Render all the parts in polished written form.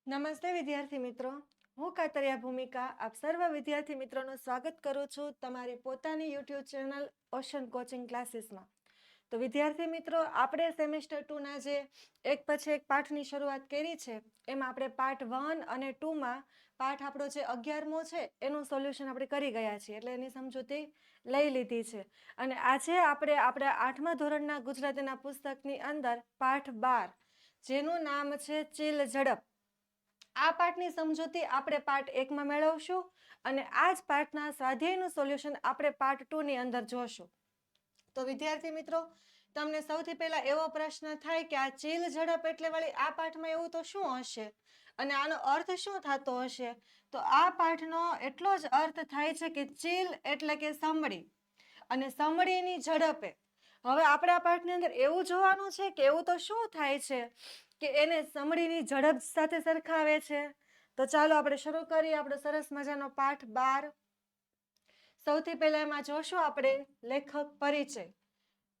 નમસ્તે વિદ્યાર્થી મિત્રો, હું કાતરિયા ભૂમિકા આપ સર્વ વિદ્યાર્થી મિત્રોનું સ્વાગત કરું છું તમારી પોતાની યુટ્યુબ ચેનલ ઓશન કોચિંગ ક્લાસીસમાં. તો વિદ્યાર્થી મિત્રો, આપણે સેમેસ્ટર 2ના જે એક પછી એક પાઠની શરૂઆત કરી છે, એમાં આપણે પાર્ટ 1 અને 2માં પાઠ આપણો જે 11મો છે એનું સોલ્યુશન આપણે કરી ગયા છીએ, એટલે એની સમજૂતી લઈ લીધી છે. અને આજે આપણે આપણા 8મા ધોરણના ગુજરાતીના પુસ્તકની અંદર પાઠ 12, જેનું નામ છે ચીલ ઝડપ, આ પાઠની સમજૂતી આપણે પાર્ટ 1માં મેળવશું અને આ જ પાઠના સ્વાધ્યાયનું સોલ્યુશન આપણે પાર્ટ 2ની અંદર જોશું. તો વિદ્યાર્થી મિત્રો, તમને સૌથી પહેલા એવો પ્રશ્ન થાય કે આ ચીલ ઝડપ એટલે વળી આ પાઠમાં એવું તો શું હશે અને આનો અર્થ શું થતો હશે? તો આ પાઠનો એટલો જ અર્થ થાય છે કે ચીલ એટલે કે સમડી અને સમડીની ઝડપે. હવે આપણે આ પાઠની અંદર એવું જોવાનું છે કે એવું તો શું થાય છે કે એને સમડીની ઝડપ સાથે સરખાવે છે. તો ચાલો આપણે શરૂ કરીએ આપણો સરસ મજાનો પાઠ 12. સૌથી પહેલા એમાં જોશું આપણે લેખક પરિચય.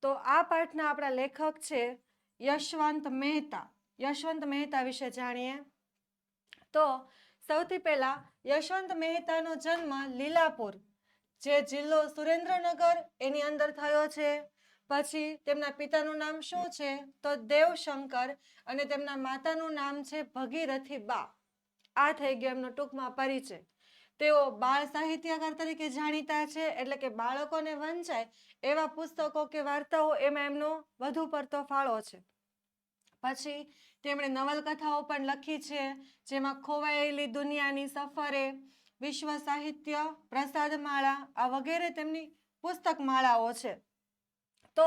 તો આ પાઠના આપણા લેખક છે યશવંત મહેતા. યશવંત મહેતા વિશે જાણીએ તો સૌથી પહેલા યશવંત મહેતાનો જન્મ લીલાપુર, જે જિલ્લો સુરેન્દ્રનગર એની અંદર થયો છે. પછી તેમના પિતાનું નામ શું છે તો દેવશંકર અને તેમના માતાનું નામ છે ભગીરથી બા. આ થઈ ગયો એમનો ટૂંકમાં પરિચય. તેઓ બાળ સાહિત્યકાર તરીકે જાણીતા છે, એટલે કે બાળકોને વંચાય એવા પુસ્તકો કે વાર્તાઓ એમાં એમનો વધુ પડતો ફાળો છે. પછી તેમણે નવલકથાઓ પણ લખી છે, જેમાં ખોવાયેલી દુનિયાની સફરે, વિશ્વ સાહિત્ય પ્રસાદમાળા, આ વગેરે તેમની પુસ્તક માળાઓ છે. તો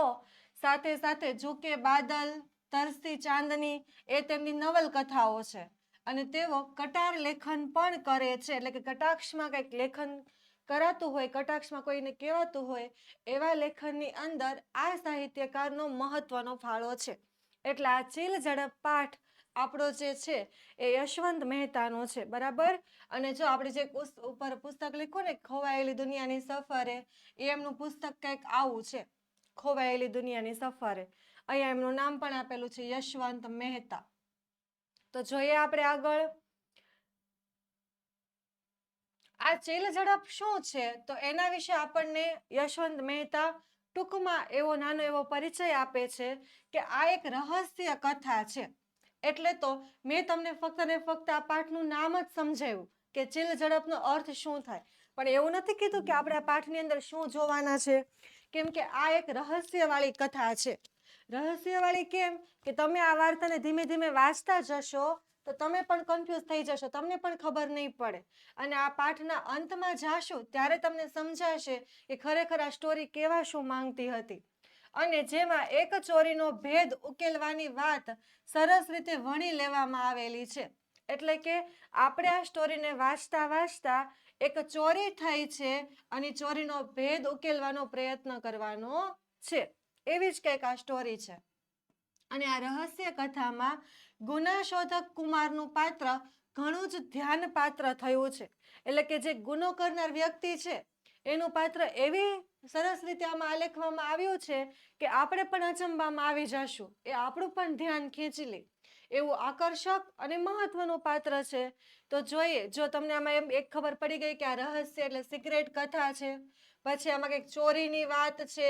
સાથે સાથે ઝુકે બાદલ, તરસતી ચાંદની એ તેમની નવલકથાઓ છે. અને તેઓ કટાર લેખન પણ કરે છે, એટલે કે કટાક્ષમાં કંઈક લેખન કરાતું હોય, કટાક્ષમાં કોઈને કહેવાતું હોય એવા લેખનની અંદર આ સાહિત્યકારનો મહત્વનો ફાળો છે. એટલે આ ચીલ ઝડપ પાઠ આપણો જે છે એ યશવંત મહેતાનો છે, બરાબર. અને જો આપણે જે ઉપર પુસ્તક લખ્યું ને ખોવાયેલી દુનિયાની સફરે, એ એમનું પુસ્તક કંઈક આવું છે, ખોવાયેલી દુનિયાની સફરે. અહીંયા એમનું નામ પણ આપેલું છે યશવંત મહેતા. તો જોઈએ આપણે આગળ. આ ચીલ ઝડપ શું છે તો એના વિશે આપણને યશવંત મહેતા ટૂંકમાં એવો નાનો એવો પરિચય આપે છે કે આ એક રહસ્ય કથા છે. એટલે તો મેં તમને ફક્ત ને ફક્ત આ પાઠનું નામ જ સમજાવ્યું કે ચીલ ઝડપનો અર્થ શું થાય, પણ એવું નથી કીધું કે આપણે આ પાઠની અંદર શું જોવાના છે, કેમ કે આ એક રહસ્યવાળી કથા છે. રહસ્યવાળી કેમ કે તમે આ વાર્તાને ધીમે ધીમે વાંચતા જશો તો તમે પણ કન્ફ્યુઝ થઈ જશો, તમને પણ ખબર નહીં પડે. અને આ પાઠના અંતમાં જાશું ત્યારે તમને સમજાશે કે ખરેખર આ સ્ટોરી કેવા શું માંગતી હતી. અને જેમાં એક ચોરીનો ભેદ ઉકેલવાની વાત સરસ રીતે વણી લેવામાં આવેલી છે. એટલે કે આપણે આ સ્ટોરીને વાંચતા વાંચતા એક ચોરી થઈ છે અને ચોરીનો ભેદ ઉકેલવાનો પ્રયત્ન કરવાનો છે, એવી જ કંઈક આ સ્ટોરી છે. અને આ રહસ્ય કથામાં ગુનાશોધક કુમારનું પાત્ર ઘણું જ ધ્યાન પાત્ર થયું છે. એટલે કે જે ગુનો કરનાર વ્યક્તિ છે એનું પાત્ર એવી સરસ રીતે આમાં આલેખવામાં આવ્યું છે કે આપણે પણ અચંબામાં આવી જશું, એ આપણું પણ ધ્યાન ખેંચી લે એવું આકર્ષક અને મહત્વનું પાત્ર છે. તો જોઈએ, જો તમને આમાં એમ એક ખબર પડી ગઈ કે આ રહસ્ય એટલે સિક્રેટ કથા છે, પછી આમાં કંઈક ચોરીની વાત છે,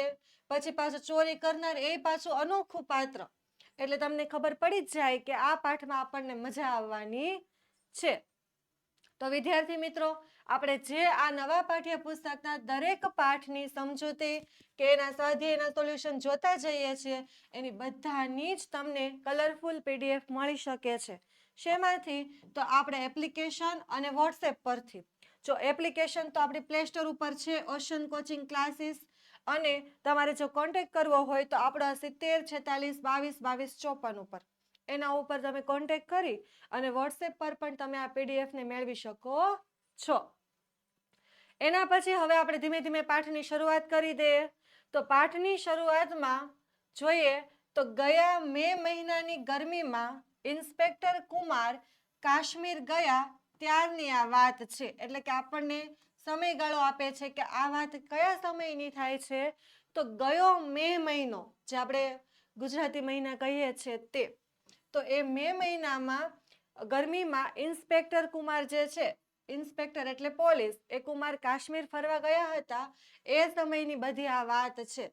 પછી પાછું ચોરી કરનાર એ પાછું અનોખું પાત્ર, એટલે તમને ખબર પડી જ જાય કે આ પાઠમાં આપણને મજા આવવાની છે. તો વિદ્યાર્થી મિત્રો, આપણે જે આ નવા પાઠ્યપુસ્તકના દરેક પાઠની સમજૂતી કે એના સ્વાધ્યાયના સોલ્યુશન જોતા જઈએ છીએ, એની બધાની જ તમને કલરફુલ PDF મળી શકે છે. શેમાંથી? તો આપણે એપ્લિકેશન અને વોટ્સએપ પરથી. જો એપ્લિકેશન તો આપણી પ્લે સ્ટોર ઉપર છે, ઓશન કોચિંગ ક્લાસીસ. અને તમારે જો કોન્ટેક્ટ કરવો હોય તો આપણા 70 46 22 22 54 ઉપર, એના ઉપર તમે કોન્ટેક્ટ કરી અને વોટ્સએપ પર પણ તમે આ પીડીએફને મેળવી શકો છો. એના પછી હવે આપણે ધીમે ધીમે પાઠની શરૂઆત કરી દઈએ. તો પાઠની શરૂઆતમાં જોઈએ તો ગયા મે મહિનાની ગરમીમાં ઇન્સ્પેક્ટર કુમાર કાશ્મીર ગયા ત્યારની આ વાત છે. એટલે કે આપણને સમયગાળો આપે છે કે આ વાત કયા સમયની થાય છે, તો ગયો મે મહિનો, જે આપણે ગુજરાતી મહિના કહીએ છીએ તે. તો એ મે મહિનામાં ગરમીમાં ઇન્સ્પેક્ટર કુમાર જે છે, ઇન્સ્પેક્ટર એટલે પોલીસ, એ કુમાર કાશ્મીર ફરવા ગયા હતા એ સમયની બધી આ વાત છે.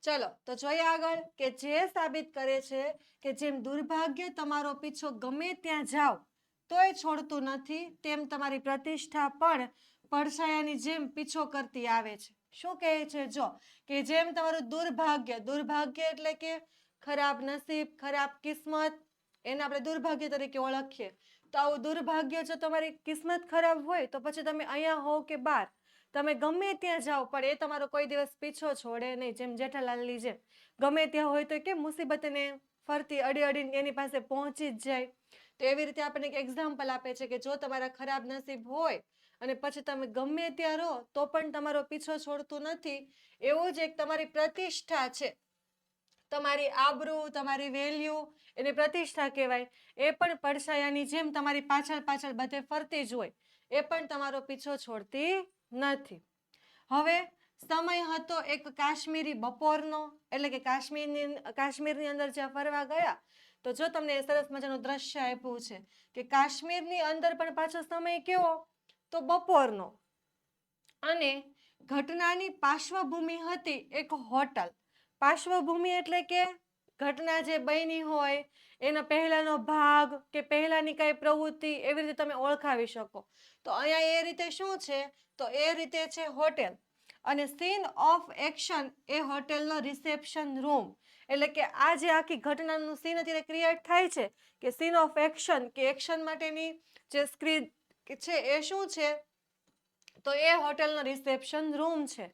ચલો તો જોઈએ આગળ કે જે સાબિત કરે છે કે જેમ દુર્ભાગ્ય તમારો પીછો ગમે ત્યાં જાઓ તોય છોડતું નથી, તેમ તમારી પ્રતિષ્ઠા પણ પડછાયાની જેમ પીછો કરતી આવે છે. શું કહે છે? જો કે જેમ તમારું દુર્ભાગ્ય, દુર્ભાગ્ય એટલે કે ખરાબ નસીબ, ખરાબ કિસ્મત, એને આપણે દુર્ભાગ્ય તરીકે ઓળખીએ. તો આવું દુર્ભાગ્ય જો તમારી કિસ્મત ખરાબ હોય તો પછી તમે અહીંયા હો કે બહાર, તમે ગમે ત્યાં જાઓ પણ એ તમારો કોઈ દિવસ પીછો છોડે નહીં. જેમ જેઠાલાલની જેમ ગમે ત્યાં હોય તો કેમ મુસીબતને ફરતી અડી અડીને એની પાસે પહોંચી જ જાય. તો એવી રીતે આપણને એક એક્ઝામ્પલ આપે છે કે જો તમારા ખરાબ નસીબ હોય અને પછી તમે ગમે ત્યાં રહો તો પણ તમારો પીછો છોડતું નથી. એવું જ એક તમારી પ્રતિષ્ઠા છે, તમારી આબરૂ, તમારી વેલ્યુ, એને પ્રતિષ્ઠા કહેવાય. એ પણ પડછાયાની જેમ તમારી પાછળ પાછળ બધે ફરતી જ હોય, એ પણ તમારો પીછો છોડતી નથી. હવે સમય હતો એક કાશ્મીરી બપોરનો, એટલે કે કાશ્મીરની અંદર જ્યાં ફરવા ગયા તો જો તમને સરસ મજાનું દ્રશ્ય આપ્યું છે કે કાશ્મીરની અંદર પણ પાછો સમય કેવો? તો બપોરનો. અને ઘટનાની પાર્શ્વભૂમિ હતી એક હોટલ. પાર્શ્વભૂમિ એટલે કે ઘટના જે બની હોય એનો પહેલાનો ભાગ કે પહેલાની કઈ પ્રવૃત્તિ, એવી રીતે તમે ઓળખાવી શકો. તો અહીંયા એ રીતે શું છે? તો એ રીતે છે હોટેલ. અને સીન ઓફ એક્શન એ હોટેલનો રિસેપ્શન રૂમ. એટલે કે આ જે આખી ઘટનાનું સીન અત્યારે ક્રિએટ થાય છે કે સીન ઓફ એક્શન, કે એક્શન માટેની જે સ્ક્રીન છે એ શું છે? તો એ હોટેલનો રિસેપ્શન રૂમ છે.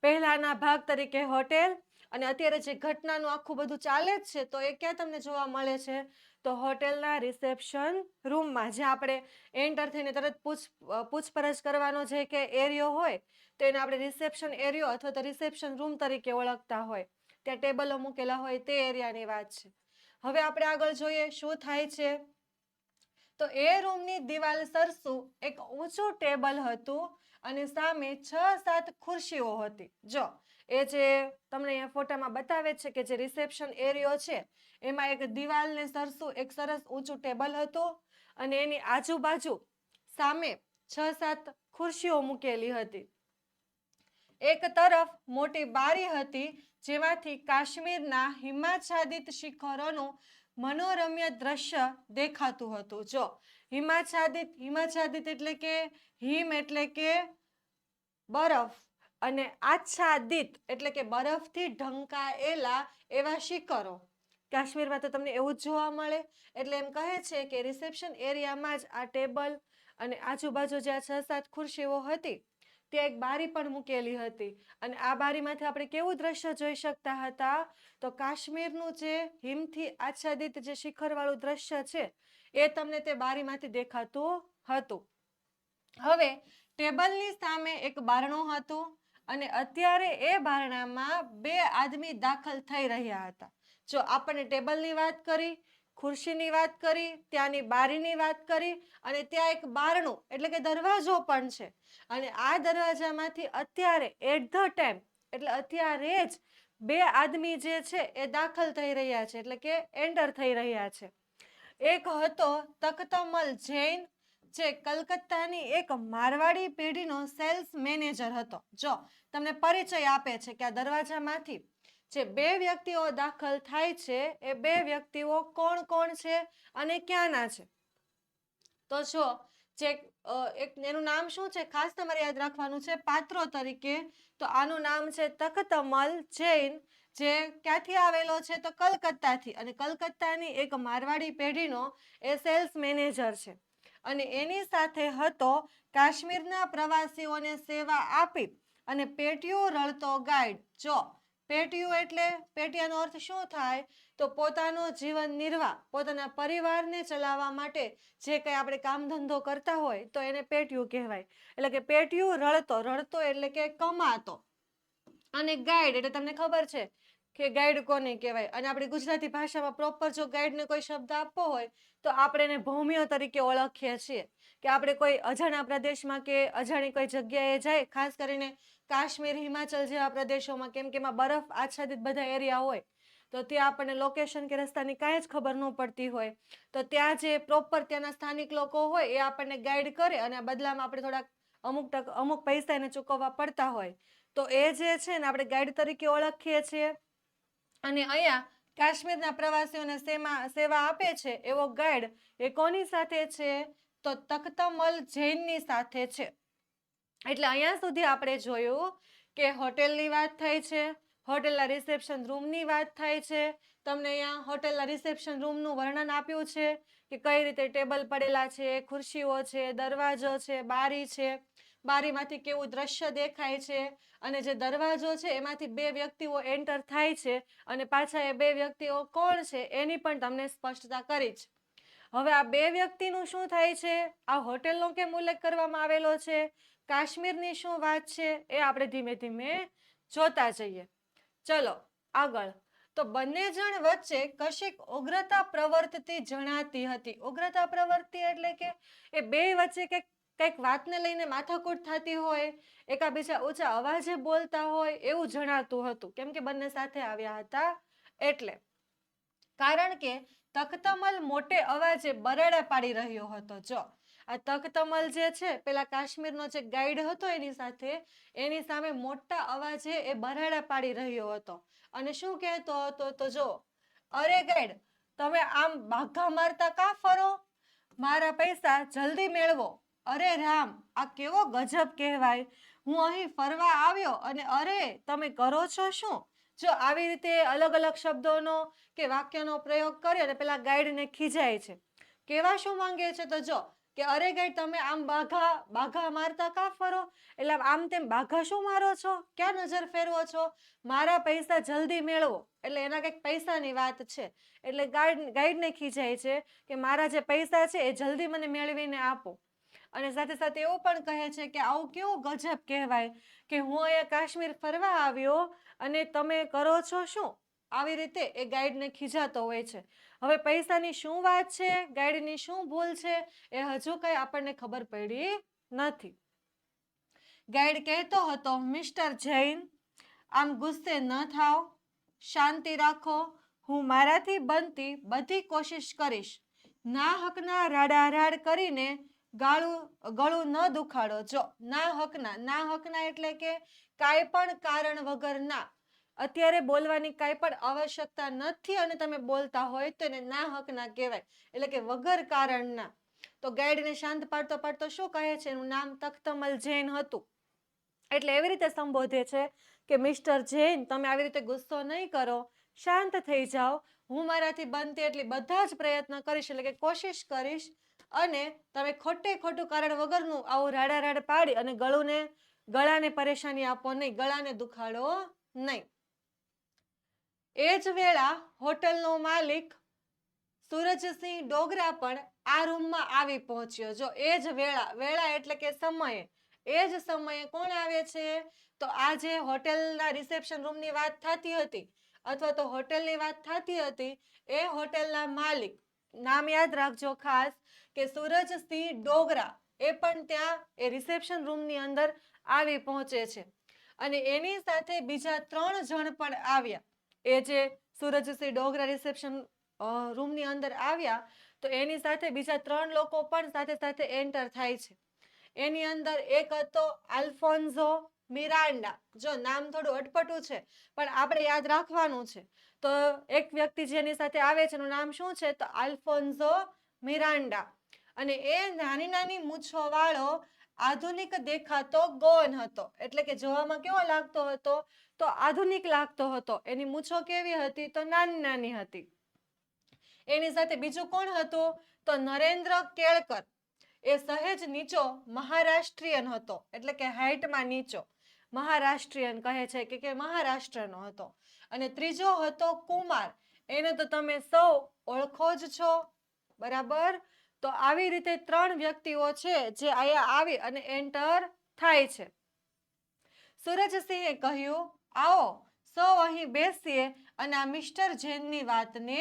પહેલાના ભાગ તરીકે હોટેલ, અને અત્યારે જે ઘટનાનું આખું બધું ચાલે જ છે તો એ ક્યાં તમને જોવા મળે છે? તો હોટેલના રિસેપ્શન રૂમમાં, જ્યાં આપણે એન્ટર થઈને તરત પૂછપરછ કરવાનો જે કે એરિયો હોય તો એને આપણે રિસેપ્શન એરિયો અથવા તો રિસેપ્શન રૂમ તરીકે ઓળખતા હોય. ત્યાં ટેબલો મૂકેલા હોય તે એરિયાની વાત છે. હવે આપણે આગળ જોઈએ શું થાય છે. તો એ રૂમની દિવાલ સરસું એક ઊંચું ટેબલ હતું અને સામે 6-7 ખુરશીઓ હતી. જો એ જે તમને અહીંયા ફોટામાં બતાવે છે કે જે રિસેપ્શન એરિયો છે એમાં એક દિવાલને સરસું એક સરસ ઊંચું ટેબલ હતું અને એની આજુબાજુ સામે 6-7 ખુરશીઓ મૂકેલી હતી. એક તરફ મોટી બારી હતી જેમાંથી કાશ્મીરના હિમાચ્છાદિત શિખરોનું મનોરમ્ય દ્રશ્ય દેખાતું હતું. જો હિમાચ્છાદિત એટલે કે હિમ એટલે કે બરફ, અને આચ્છાદિત એટલે કે બરફથી ઢંકાયેલા એવા શિખરો. કાશ્મીરમાં તો તમને એવું જ જોવા મળે. એટલે એમ કહે છે કે રિસેપ્શન એરિયામાં જ આ ટેબલ અને આજુબાજુ જ્યાં 6-7 ખુરશીઓ હતી ત્યાં એક બારી પણ મૂકેલી હતી. અને આ બારીમાંથી આપણે કેવું દ્રશ્ય જોઈ શકતા હતા? તો કાશ્મીરનું જે હિમથી આચ્છાદિત જે શિખરવાળું દ્રશ્ય છે એ તમને તે બારીમાંથી દેખાતું હતું. હવે ટેબલની સામે એક બારણું હતું અને અત્યારે એ બારણામાં 2 આદમી દાખલ થઈ રહ્યા હતા. જો આપણને ટેબલની વાત કરી, ખુરશીની વાત કરી, ત્યાંની બારીની વાત કરી અને ત્યાં એક બારણું એટલે કે દરવાજો પણ છે. અને આ દરવાજામાંથી અત્યારે એટ ધ ટાઈમ એટલે અત્યારે જ 2 આદમી જે છે એ દાખલ થઈ રહ્યા છે, એટલે કે એન્ટર થઈ રહ્યા છે. એક હતો તખ્તમલ જૈન, જે કલકત્તાની એક મારવાડી પેઢીનો સેલ્સ મેનેજર હતો. જો તમને પરિચય આપે છે કે આ દરવાજામાંથી જે 2 વ્યક્તિઓ દાખલ થાય છે એ 2 વ્યક્તિઓ કોણ કોણ છે અને ક્યાંના છે. તો જો જે એક એનું નામ શું છે ખાસ તમારે યાદ રાખવાનું છે પાત્રો તરીકે. તો આનું નામ છે તખ્તમલ જૈન, જે ક્યાંથી આવેલો છે? તો કલકત્તાથી, અને કલકત્તાની એક મારવાડી પેઢીનો એ સેલ્સ મેનેજર છે. અને એની સાથે હતો કાશ્મીરના પ્રવાસીઓને સેવા આપી અને પેટીયું રળતો ગાઈડ. જો પેટીયું એટલે પેટીયાનો અર્થ શું થાય? તો પોતાનો જીવન નિર્વાહ, પોતાના પરિવારને ચલાવવા માટે જે કંઈ આપણે કામ ધંધો કરતા હોય તો એને પેટીયું કહેવાય. એટલે કે પેટીયું રળતો, રળતો એટલે કે કમાતો, અને ગાઈડ એટલે તમને ખબર છે કે ગાઈડ કોને કહેવાય. અને આપણી ગુજરાતી ભાષામાં પ્રોપર જો ગાઈડને કોઈ શબ્દ આપવો હોય તો આપણે એને ભૌમિયો તરીકે ઓળખીએ છીએ. કે આપણે કોઈ અજાણ્યા પ્રદેશમાં કે અજાણી કોઈ જગ્યાએ જાય, ખાસ કરીને કાશ્મીર, હિમાચલ જેવા પ્રદેશોમાં, કેમ કે એમાં બરફ આચ્છાદિત બધા એરિયા હોય, તો ત્યાં આપણને લોકેશન કે રસ્તાની કાંઈ જ ખબર ન પડતી હોય, તો ત્યાં જે પ્રોપર ત્યાંના સ્થાનિક લોકો હોય એ આપણને ગાઈડ કરે અને આ બદલામાં આપણે થોડાક અમુક પૈસા એને ચૂકવવા પડતા હોય, તો એ જે છે ને આપણે ગાઈડ તરીકે ઓળખીએ છીએ. અને અહીંયા કાશ્મીરના પ્રવાસીઓને સેવા આપે છે એવો ગાઈડ એ કોની સાથે છે? તો તખ્તમલ જૈનની સાથે છે. એટલે અહીંયા સુધી આપણે જોયું કે હોટેલની વાત થઈ છે, હોટેલના રિસેપ્શન રૂમની વાત થાય છે. તમને અહીંયા હોટેલના રિસેપ્શન રૂમનું વર્ણન આપ્યું છે કે કઈ રીતે ટેબલ પડેલા છે, ખુરશીઓ છે, દરવાજો છે, બારી છે, બારીમાંથી કેવું દ્રશ્ય દેખાય છે, અને જે દરવાજો છે એમાંથી 2 વ્યક્તિઓ એન્ટર થાય છે અને પાછા એ 2 વ્યક્તિઓ કોણ છે એની પણ તમને સ્પષ્ટતા કરી છે. હવે આ 2 વ્યક્તિનું શું થાય છે? આ હોટેલનો કેમ ઉલ્લેખ કરવામાં આવેલો છે? કાશ્મીરની શું વાત છે એ આપણે ધીમે ધીમે જોતા જઈએ. ચલો આગળ. તો બંને જણ વચ્ચે કશીક ઉગ્રતા પ્રવર્તતી જણાતી હતી. ઉગ્રતા પ્રવર્તતી એટલે કે એ 2 વચ્ચે કંઈક વાતને લઈને માથાકૂટ થતી હોય, એકાબીજા ઊંચા અવાજે બોલતા હોય એવું જણાતું હતું, કેમ કે બંને સાથે આવ્યા હતા એટલે. કારણ કે તખ્તમલ મોટે અવાજે બરાડા પાડી રહ્યો હતો. જો આ તખ્તમલ જે છે પેલા કાશ્મીરનો જે ગાઈડ હતો એની સામે મોટા અવાજે એ બરાડા પાડી રહ્યો હતો અને શું કહેતો હતો? તો જો, અરે ગાઈડ, તમે આમ બાઘા મારતા કા ફરો? મારા પૈસા જલ્દી મેળવો. અરે રામ, આ કેવો ગજબ કહેવાય! હું અહીં ફરવા આવ્યો અને અરે તમે કરો છો શું? જો આવી રીતે અલગ અલગ શબ્દોનો કે વાક્યનો પ્રયોગ કરે અને પેલા ગાઈડને ખીજાય છે. કેવા શું માંગે છે? તો જો કે અરે ગાઈડ, તમે આમ બાઘા મારતા કા ફરો? એટલે આમ તેમ બાઘા શું મારો છો? ક્યાં નજર ફેરવો છો? મારા પૈસા જલ્દી મેળવો. એટલે એના કંઈક પૈસાની વાત છે. એટલે ગાઈડને ખીજાય છે કે મારા જે પૈસા છે એ જલ્દી મને મેળવીને આપો. અને સાથે સાથે એવું પણ કહે છે કે આવું કેવું ગજબ કહેવાય કે હું અહીંયા કાશ્મીર ફરવા આવ્યો અને તમે કરો છો શું? આવી રીતે એ ગાઈડને ખીજાતો હોય છે. હવે પૈસાની શું વાત છે, ગાઈડની શું ભૂલ છે, એ હજુ કઈ આપણને ખબર પડી નથી. ગાઈડ કહેતો હતો, મિસ્ટર જૈન, આમ ગુસ્સે ન થાવ, શાંતિ રાખો. હું મારાથી બનતી બધી કોશિશ કરીશ. ના હકના રાડારાડ કરીને ગળું ન દુખાડો. જો ના હકના એટલે કે કાંઈ પણ કારણ વગર ના. અત્યારે બોલવાની કાંઈ પણ આવશ્યકતા નથી અને તમે બોલતા હોય તો એને ના હકના કહેવાય, એટલે કે વગર કારણના. તો ગાઈડને શાંત પાડતો પાડતો શું કહે છે? એનું નામ તખ્તમલ જૈન હતું. એટલે એવી રીતે સંબોધે છે કે મિસ્ટર જૈન, તમે આવી રીતે ગુસ્સો નહીં કરો, શાંત થઈ જાઓ. હું મારાથી બનતી એટલી બધા જ પ્રયત્ન કરીશ, એટલે કે કોશિશ કરીશ, અને તમે ખોટું કારણ વગરનું આવું રાડારાડ પાડી અને ગળાને પરેશાની આપો નહીં, ગળાને દુખાડો નહીં. એ જ વેળા હોટલનો માલિક સુરજસિંહ ડોગરા પણ આ રૂમમાં આવી પહોંચ્યો. જો એ જ વેળા એટલે કે સમયે, એ જ સમયે કોણ આવે છે? તો આ જે હોટેલના રિસેપ્શન રૂમની વાત થતી હતી અથવા તો હોટેલની વાત થતી હતી, એ હોટેલના માલિક, નામ યાદ રાખજો ખાસ, કે સુરજસિંહ ડોગરા, એ પણ ત્યાં એ રિસેપ્શન રૂમની અંદર આવી પહોંચે છે. અને એની સાથે બીજા 3 જણ પણ આવ્યા. એ જે સુરજસિંહ ડોગરા રિસેપ્શન રૂમની અંદર આવ્યા તો એની સાથે બીજા 3 લોકો પણ સાથે સાથે એન્ટર થાય છે. એની અંદર એક હતો આલ્ફોન્સો મિરાન્ડા. જો નામ થોડું અટપટું છે પણ આપણે યાદ રાખવાનું છે. તો એક વ્યક્તિ જેની સાથે આવે છે એનું નામ શું છે? તો આલ્ફોન્સો મિરાન્ડા. અને એ નાની નાની મૂછો વાળો આધુનિક દેખાતો ગોન હતો. એટલે કે જોવામાં કેવો લાગતો હતો? તો આધુનિક લાગતો હતો. એની મૂછો કેવી હતી? તો નાની નાની હતી. એની સાથે બીજું કોણ હતું? તો નરેન્દ્ર કેળકર. એ સહેજ નીચો મહારાષ્ટ્રીયન હતો, એટલે કે હાઈટમાં નીચો મહારાષ્ટ્રીયન કહે છે કે મહારાષ્ટ્રનો હતો. અને ત્રીજો હતો કુમાર. એને તો તમે સૌ ઓળખો જ છો, બરાબર? તો આવી રીતે 3 વ્યક્તિઓ છે જે અહીંયા આવી અને એન્ટર થાય છે. સુરજસિંહે કહ્યું, આવો સૌ અહીં બેસીએ અને આ મિસ્ટર જૈનની વાતને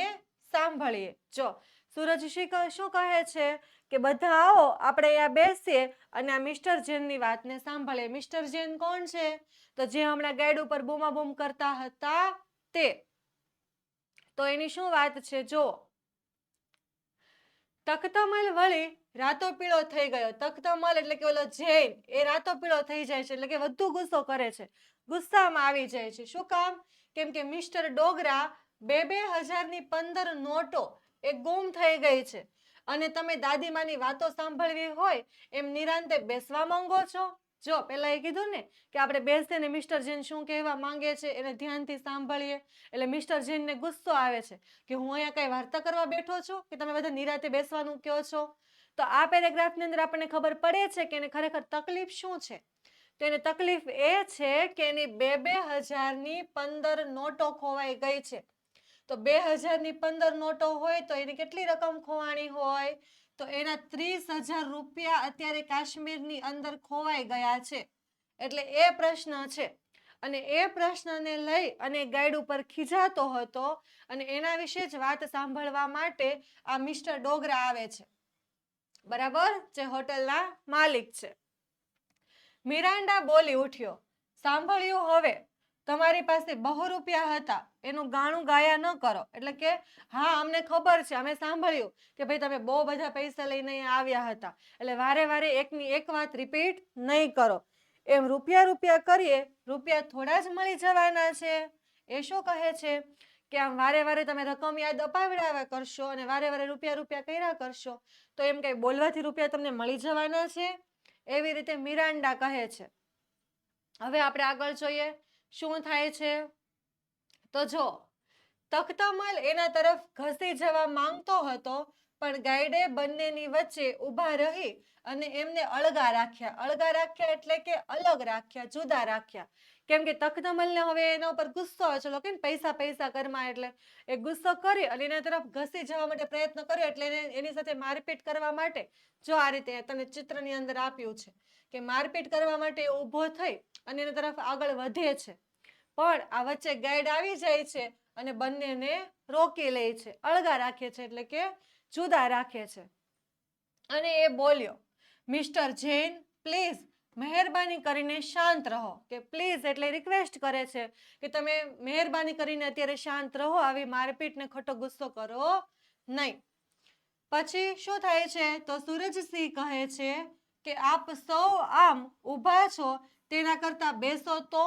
સાંભળીએ. જો સુરજસિંહ શું કહે છે કે બધા આવો, આપણે અહીંયા બેસીએ અને આ મિસ્ટર જૈનની વાતને સાંભળીએ. મિસ્ટર જૈન કોણ છે? તો જે હમણાં ગાઈડ ઉપર બૂમાબૂમ કરતા હતા તે. તો એની શું વાત છે જો, તખ્તમલ વળી રાતો પીળો થઈ ગયો. તખ્તમલ એટલે કે ઓલો જૈન, એ રાતો પીળો થઈ જાય છે, એટલે કે વધુ ગુસ્સો કરે છે, ગુસ્સામાં આવી જાય છે. શું કામ? કેમ કે મિસ્ટર ડોગરા 2000ની 15 નોટો એ ગુમ થઈ ગઈ છે અને તમે દાદીમાની વાતો સાંભળવી હોય એમ નિરાંતે બેસવા માંગો છો. જો પેલા એ કીધું ને કે આપણે બેસીને મિસ્ટર જૈન શું કહેવા માંગે છે એને ધ્યાનથી સાંભળીએ. એટલે મિસ્ટર જૈનને ગુસ્સો આવે છે કે હું અહીંયા કઈ વાર્તા કરવા બેઠો છું કે તમે બધા નિરાંતે બેસવાનું કહો છો. તો આ પેરેગ્રાફની અંદર આપણને ખબર પડે છે કે એને ખરેખર તકલીફ શું છે. તો એને તકલીફ એ છે કે એની 2000ની 15 નોટો ખોવાઈ ગઈ છે. તો 2000ની 15 નોટો હોય તો એની કેટલી રકમ ખોવાણી હોય? તો એના 30,000 રૂપિયા અત્યારે કાશ્મીરની અંદર ખોવાઈ ગયા છે. એટલે એ પ્રશ્ન છે અને એ પ્રશ્નને લઈ અને ગાઈડ ઉપર ખીજાતો હતો અને એના વિશે જ વાત સાંભળવા માટે આ મિસ્ટર ડોગરા આવે છે, બરાબર, જે હોટલના માલિક છે. મિરાન્ડા બોલી ઉઠ્યો, સાંભળ્યું હવે, તમારી પાસે બહુ રૂપિયા હતા એનું ગાણું ગાયા ન કરો. એટલે કે હા અમને ખબર છે, અમે સાંભળ્યું કે ભાઈ તમે બહુ બધા પૈસા લઈને આવ્યા હતા, એટલે વારે વારે એકની એક વાત રિપીટ નહીં કરો. એમ રૂપિયા રૂપિયા કરીએ, રૂપિયા થોડા જ મળી જવાના છે. એ શું કહે છે કે આમ વારે વારે તમે રકમ યાદ અપાવડાવ્યા કરશો અને વારે વારે રૂપિયા રૂપિયા કર્યા કરશો તો એમ કઈ બોલવાથી રૂપિયા તમને મળી જવાના છે, એવી રીતે મિરાન્ડા કહે છે. હવે આપણે આગળ જોઈએ શું થાય છે. તો જો તખ્તમલ એના તરફ ઘસી જવા માંગતો હતો પણ ગાઈડે બંનેની વચ્ચે ઊભા રહી અને એમને અળગા રાખ્યા. અળગા રાખ્યા એટલે કે અલગ રાખ્યા, જુદા રાખ્યા. કેમ કે તખ્તમલને હવે એના ઉપર ગુસ્સો આવે છે, લોકો પૈસા પૈસા કરમાં, એટલે એ ગુસ્સો કરી અને એના તરફ ઘસી જવા માટે પ્રયત્ન કર્યો. એટલે એની સાથે મારપીટ કરવા માટે જો આ રીતે તને ચિત્રની અંદર આપ્યું છે કે મારપીટ કરવા માટે ઊભો થઈ અને એના તરફ આગળ વધે છે. પણ આ વચ્ચે ગાઈડ આવી જાય છે અને બંનેને રોકી લે છે, અળગા રાખે છે, એટલે કે જુદા રાખે છે. અને એ બોલ્યો, મિસ્ટર જૈન પ્લીઝ, મહેરબાની કરીને શાંત રહો. કે પ્લીઝ એટલે રિક્વેસ્ટ કરે છે કે તમે મહેરબાની કરીને અત્યારે શાંત રહો, આવી મારપીટ ને ખોટો ગુસ્સો કરો નહીં. પછી શું થાય છે તો સૂરજસિંહ કહે છે કે આપ સૌ આમ ઊભા છો તેના કરતા બેસો તો,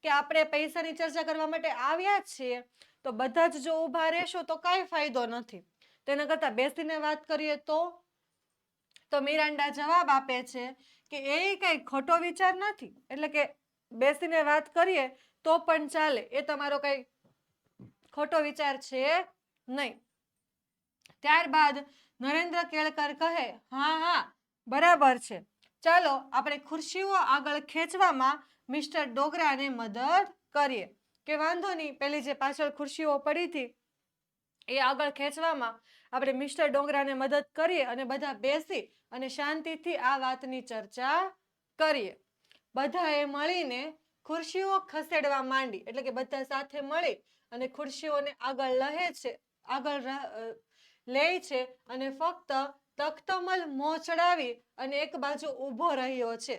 કે આપણે પૈસાની ચર્ચા કરવા માટે આવ્યા જ છીએ તો બધા જ જો ઊભા રહેશો તો કાંઈ ફાયદો નથી, તેના કરતા બેસીને વાત કરીએ તો મિરાન્ડા જવાબ આપે છે કે એ કઈ ખોટો વિચાર નથી, એટલે કે બેસીને વાત કરીએ તો પણ ચાલે, એ તમારો કઈ ખોટો વિચાર છે નહીં. ત્યારબાદ નરેન્દ્ર કેળકર કહે, હા હા બરાબર છે, ચાલો આપણે ખુરશીઓ આગળ ખેંચવામાં મિસ્ટર ડોગરાને મદદ કરીએ. કે વાંધો નહીં, પેલી જે પાછળ ખુરશીઓ પડી હતી એ આગળ ખેંચવામાં આપણે મિસ્ટર ડોગરાને મદદ કરીએ અને બધા બેસી અને શાંતિથી આ વાતની ચર્ચા કરીએ. બધાએ મળીને ખુરશીઓ ખસેડવા માંડી, એટલે કે બધા સાથે મળી અને ખુરશીઓને આગળ લે છે અને ફક્ત તખ્તમલ મોં ચડાવી અને એક બાજુ ઊભો રહ્યો છે.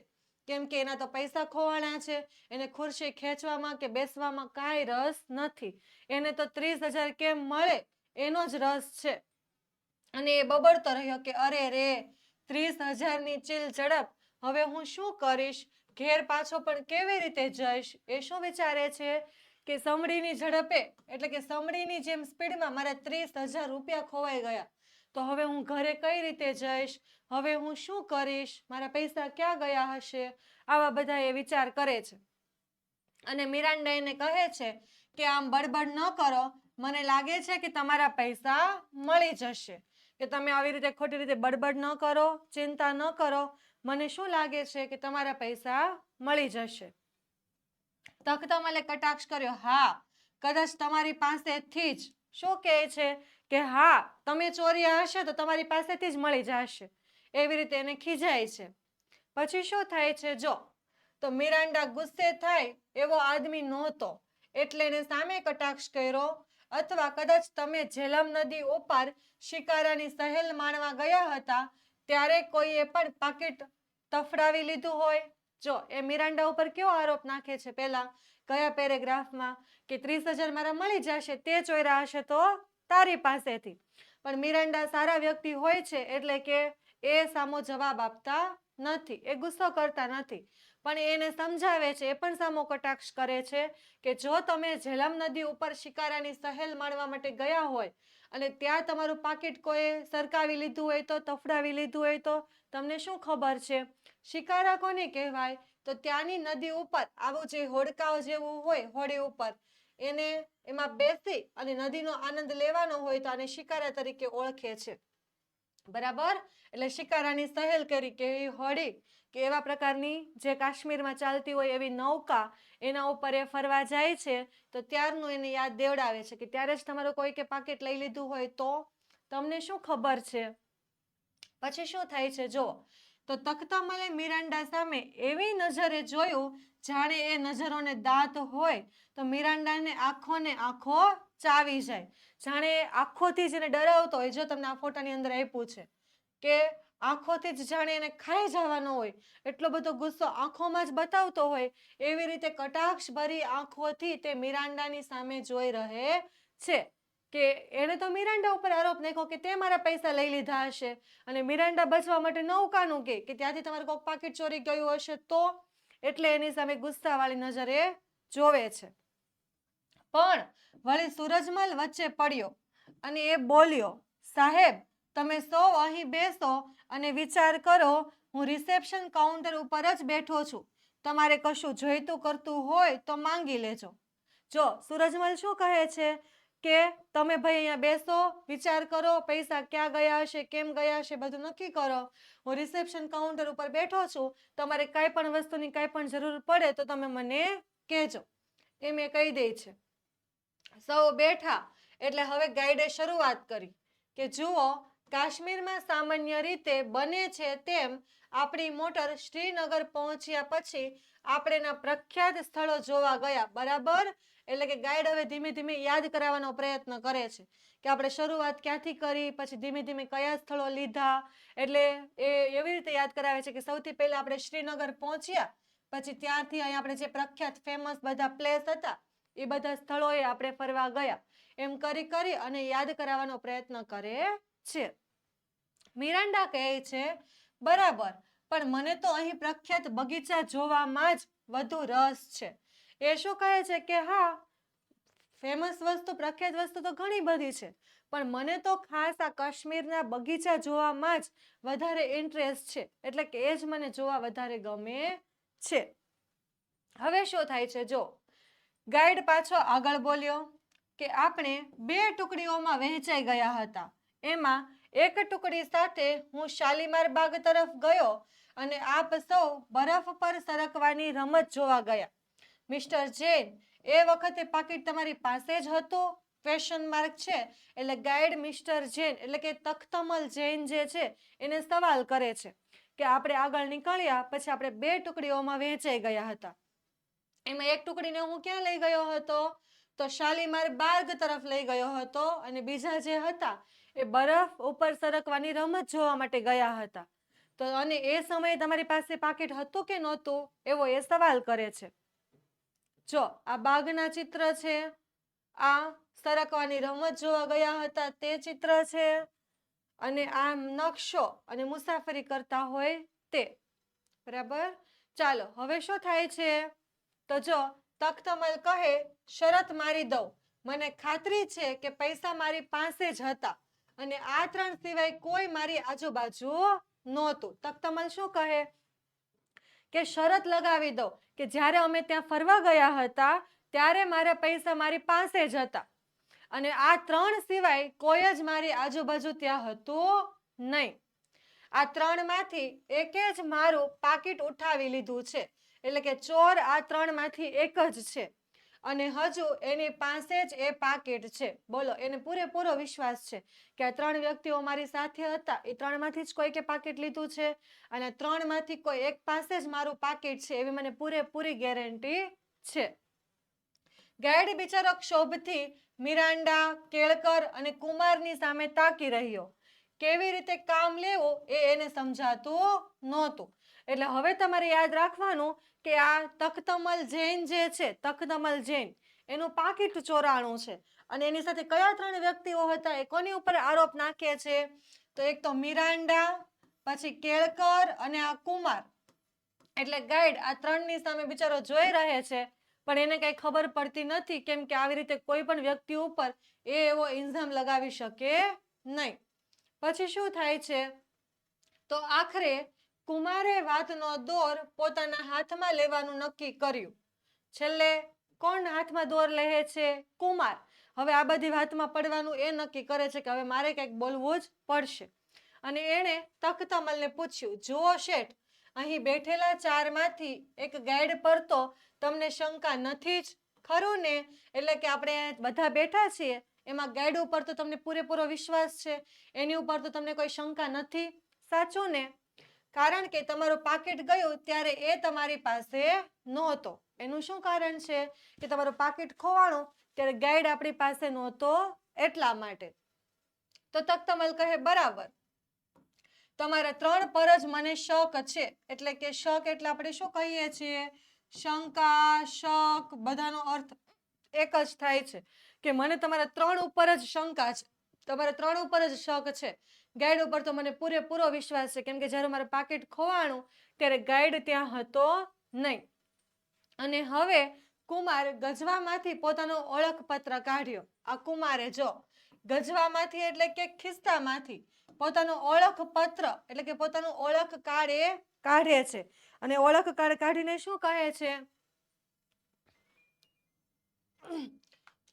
કેમ કે એના તો પૈસા ખોવાણા છે, એને ખુરશી ખેંચવામાં કે બેસવામાં કાંઈ રસ નથી, એને તો 30,000 કેમ મળે એનો જ રસ છે. અને એ બબડતો રહ્યો કે અરે રે, 30,000ની ચીલ ઝડપ, હવે હું શું કરીશ, ઘેર પાછો પણ કેવી રીતે જઈશ. એ શું વિચારે છે કે સમડીની ઝડપે, એટલે કે સમડીની જેમ સ્પીડમાં મારા 30,000 રૂપિયા ખોવાઈ ગયા, તો હવે હું ઘરે કઈ રીતે જઈશ, હવે હું શું કરીશ, મારા પૈસા ક્યાં ગયા હશે, આવા બધા એ વિચાર કરે છે. અને મિરાન્ડા એને કહે છે કે આમ બડબડ ન કરો, મને લાગે છે કે તમારા પૈસા મળી જશે, કે તમે આવી રીતે ખોટી રીતે બડબડ ન કરો, ચિંતા ન કરો, મને શું લાગે છે કે તમારા પૈસા મળી જશે. તખ્તમલે કટાક્ષ કર્યો, હા કદાચ તમારી પાસેથી જ. શું કહે છે કે હા તમે ચોર્યા હશે તો તમારી પાસેથી જ મળી જશે, એવી રીતે એને ખીજાય છે. પછી શું થાય છે જો, તો મિરાન્ડા ગુસ્સે થાય એવો આદમી નહોતો એટલે એને સામે કટાક્ષ કર્યો, અથવા કદાચ તમે ઝેલમ નદી ઉપર શિકારાની સહેલ માણવા ગયા હતા ત્યારે કોઈએ પણ પાકીટ તફડાવી લીધું હોય. જો એ મિરાન્ડા ઉપર કેવો આરોપ નાખે છે, પહેલા કયા પેરેગ્રાફમાં કે 30,000 મારા મળી જશે, તે ચોર્યા હશે તો તારી પાસેથી. પણ મિરાન્ડા સારા વ્યક્તિ હોય છે એટલે કે એ સામો જવાબ આપતા નથી, એ ગુસ્સો કરતા નથી, પણ એને સમજાવે છે, એ પણ સામો કટાક્ષ કરે છે કે જો તમે ઝેલમ નદી ઉપર શિકારાની સહેલ માણવા માટે ગયા હોય અને ત્યાં તમારું પાકીટ કોઈ સરકાવી લીધું હોય તો, તફડાવી લીધું હોય તો તમને શું ખબર છે? શિકારા કોને કહેવાય? તો ત્યાંની નદી ઉપર આવું જે હોડકાઓ જેવું હોય, હોડી ઉપર એમાં બેસી અને નદીનો આનંદ લેવાનો હોય તો આને શિકારા તરીકે ઓળખે છે. બરાબર? એટલે શિકારાની સહેલ કરી કે એ હોડી કે એવા પ્રકારની જે કાશ્મીરમાં ચાલતી હોય એવી નૌકા, એના ઉપર એ ફરવા જાય છે તો ત્યારનું એને યાદ દેવડાવે છે કે ત્યારે જ તમારું કોઈ કે પાકીટ લઈ લીધું હોય તો તમને શું ખબર છે? પછી શું થાય છે જો, તો તખ્તમલે મિરાન્ડા સામે એવી નજરે જોયું જાણે એ નજરોને દાંત હોય તો મિરાન્ડાને આંખોને આંખો ચાવી જાય, જાણે આંખોથી જેને ડરાવતો હોય. જો તમને આ ફોટાની અંદર આપ્યું છે કે આંખોથી જ જાણે એને ખાઈ જવાનો હોય, એટલો બધો ગુસ્સો આંખોમાં જ બતાવતો હોય, એવી રીતે કટાક્ષ ભરી આંખોથી તે મિરાન્ડાની સામે જોઈ રહે છે કે એને તો મિરાન્ડા ઉપર આરોપ નાખ્યો કે તે મારા પૈસા લઈ લીધા હશે, અને મિરાન્ડા બચવા માટે નૌકાનું કે ત્યાંથી તમારે કોઈક પાકીટ ચોરી ગયું હશે તો, એટલે એની સામે ગુસ્સાવાળી નજરે જોવે છે. પણ વળી સૂરજમલ વચ્ચે પડ્યો અને એ બોલ્યો, સાહેબ તમે સૌ અહીં બેસો અને વિચાર કરો, હું રિસેપ્શન કાઉન્ટર ઉપર જ બેઠો છું, તમારે કશું જોઈતું કરતું હોય તો માંગી લેજો. જો સૂરજમલ શું કહે છે કે તમે ભાઈ અહીંયા બેસો, વિચાર કરો, પૈસા ક્યાં ગયા હશે, કેમ ગયા હશે, બધું નક્કી કરો. હું રિસેપ્શન કાઉન્ટર ઉપર બેઠો છું, તમારે કાંઈ પણ વસ્તુની કાંઈ પણ જરૂર પડે તો તમે મને કહેજો, એમ એ કહી દે છે. સૌ બેઠા એટલે હવે ગાઈડે શરૂઆત કરી કે જુઓ, કાશ્મીરમાં સામાન્ય રીતે બને છે તેમ આપણી મોટર શ્રીનગર પહોંચ્યા પછી આપણે એના પ્રખ્યાત સ્થળો જોવા ગયા. બરાબર? એટલે કે ગાઈડ હવે ધીમે ધીમે યાદ કરાવવાનો પ્રયત્ન કરે છે કે આપણે શરૂઆત ક્યાંથી કરી, પછી ધીમે ધીમે કયા સ્થળો લીધા. એટલે એ એવી રીતે યાદ કરાવે છે કે સૌથી પહેલા આપણે શ્રીનગર પહોંચ્યા, પછી ત્યાંથી અહીં આપણે જે પ્રખ્યાત ફેમસ બધા પ્લેસ હતા એ બધા સ્થળોએ આપણે ફરવા ગયા. એમ કરી અને યાદ કરાવવાનો પ્રયત્ન કરે છે. મિરાન્ડા કહે છે, બરાબર, પણ મને તો અહીં પ્રખ્યાત બગીચા જોવામાં જ વધુ રસ છે. એ શું કહે છે કે હા, ફેમસ વસ્તુ, પ્રખ્યાત વસ્તુ તો ઘણી બધી છે, પણ મને તો ખાસ આ કાશ્મીરના બગીચા જોવામાં જ વધારે ઇન્ટરેસ્ટ છે, એટલે કે એ જ મને જોવા વધારે ગમે છે. હવે શું થાય છે જો, ગાઈડ પાછો આગળ બોલ્યો કે આપણે 2 ટુકડીઓમાં વહેંચાઈ ગયા હતા. એમાં એક ટુકડી સાથે હું શાલીમાર બાગ તરફ ગયો અને આપ સૌ બરફ પર સરકવાની રમત જોવા ગયા. મિસ્ટર જૈન, એ વખતે પાકીટ તમારી પાસે જ હતું? ક્વેશ્ચન માર્ક છે. એટલે ગાઈડ મિસ્ટર જૈન એટલે કે તખ્તમલ જૈન જે છે એને સવાલ કરે છે કે આપણે આગળ નીકળ્યા પછી આપણે 2 ટુકડીઓમાં વહેંચાઈ ગયા હતા. એમાં એક ટુકડીને હું ક્યાં લઈ ગયો હતો? તો શાલીમાર બાગ તરફ લઈ ગયો હતો, અને બીજા જે હતા એ બરફ ઉપર સરકવાની રમત જોવા માટે ગયા હતા. તો અને એ સમયે તમારી પાસે પાકીટ હતું કે નહોતું, એવો એ સવાલ કરે છે. જો આ બાગના ચિત્ર છે, આ સરકવાની રમત જોવા ગયા હતા તે ચિત્ર છે, અને આ નકશો અને મુસાફરી કરતા હોય તે. બરાબર? ચાલો હવે શું થાય છે તો જો, તખ્તમલ કહે, શરત મારી દઉં, મને ખાતરી છે કે પૈસા મારી પાસે જ હતા અને આ 3 સિવાય કોઈ મારી આજુબાજુ નહોતું. તખ્તમલ શું કહે કે શરત લગાવી દઉં કે જ્યારે અમે ત્યાં ફરવા ગયા હતા ત્યારે મારા પૈસા મારી પાસે જ હતા અને આ 3 સિવાય કોઈ જ મારી આજુબાજુ ત્યાં હતું નહીં. આ 3માંથી એકે જ મારું પાકીટ ઉઠાવી લીધું છે, એટલે કે ચોર આ 3માંથી એક જ છે અને હજુ એની પાસે જ એ પાકીટ છે. બોલો, એને પૂરેપૂરો વિશ્વાસ છે કે આ 3 વ્યક્તિઓ મારી સાથે હતા, એ 3માંથી જ કોઈકે પાકીટ લીધું છે અને 3માંથી કોઈ એક પાસે જ મારું પાકીટ છે, એવી મને પૂરેપૂરી ગેરંટી છે. ગાઈડ બિચારો ક્ષોભથી મિરાન્ડા, કેળકર અને કુમારની સામે તાકી રહ્યો. કેવી રીતે કામ લેવું એ એને સમજાતું નહોતું. એટલે હવે તમારે યાદ રાખવાનું કે આ તખ્તમલ જૈન જે છે, તખ્તમલ જૈન એનું પાકીટ ચોરાણું છે અને એની સાથે કયા 3 વ્યક્તિઓ હતા એ કોની ઉપર આરોપ નાખે છે? તો એક તો મિરાન્ડા, પછી કેળકર અને આ કુમાર એટલે ગાઈડ. આ 3ની સામે બિચારો જોઈ રહે છે પણ એને કઈ ખબર પડતી નથી, કેમ કે આવી રીતે કોઈ પણ વ્યક્તિ ઉપર એવો ઇલ્ઝામ લગાવી શકે નહીં. પછી શું થાય છે? તો આખરે કુમારે વાતનો દોર પોતાના હાથમાં લેવાનું નક્કી કર્યું. છેલ્લે કોણ હાથમાં દોર લે છે? કુમાર. હવે આ બધી વાતમાં પડવાનું એ નક્કી કરે છે કે હવે મારે કંઈક બોલવું જ પડશે. અને એણે તખ્તમલને પૂછ્યું, જુઓ શેઠ, અહીં બેઠેલા 4માંથી એક ગાઈડ પર તો તમને શંકા નથી જ, ખરું ને? એટલે કે આપણે બધા બેઠા છીએ એમાં ગાઈડ ઉપર તો તમને પૂરેપૂરો વિશ્વાસ છે, એની ઉપર તો તમને કોઈ શંકા નથી, સાચું ને? કારણ કે તમારું પાકીટ ગયું ત્યારે એ તમારી પાસે નહોતો. એનું શું કારણ છે? કે તમારું પાકીટ ખોવાણું ત્યારે ગાઈડ આપણી પાસે નહોતો એટલા માટે. તો તખ્તમલ કહે, બરાબર, તમારા 3 પર જ મને શક છે. એટલે કે શક એટલે આપણે શું કહીએ છીએ? શંકા, શક, બધાનો અર્થ એક જ થાય છે કે મને તમારા 3 ઉપર જ શંકા છે, તમારા 3 ઉપર જ શક છે. ગાઈડ ઉપર તો મને પૂરેપૂરો વિશ્વાસ છે, કેમ કે જ્યારે મારું પાકીટ ખોવાણું ત્યારે ગાઈડ ત્યાં હતો નહીં. અને હવે કુમાર ગજવામાંથી પોતાનો ઓળખપત્ર કાઢ્યો. આ કુમારે જો ગજવામાંથી એટલે કે ખિસ્સામાંથી પોતાનો ઓળખપત્ર એટલે કે પોતાનું ઓળખ કાર્ડ એ કાઢે છે અને ઓળખ કાર્ડ કાઢીને શું કહે છે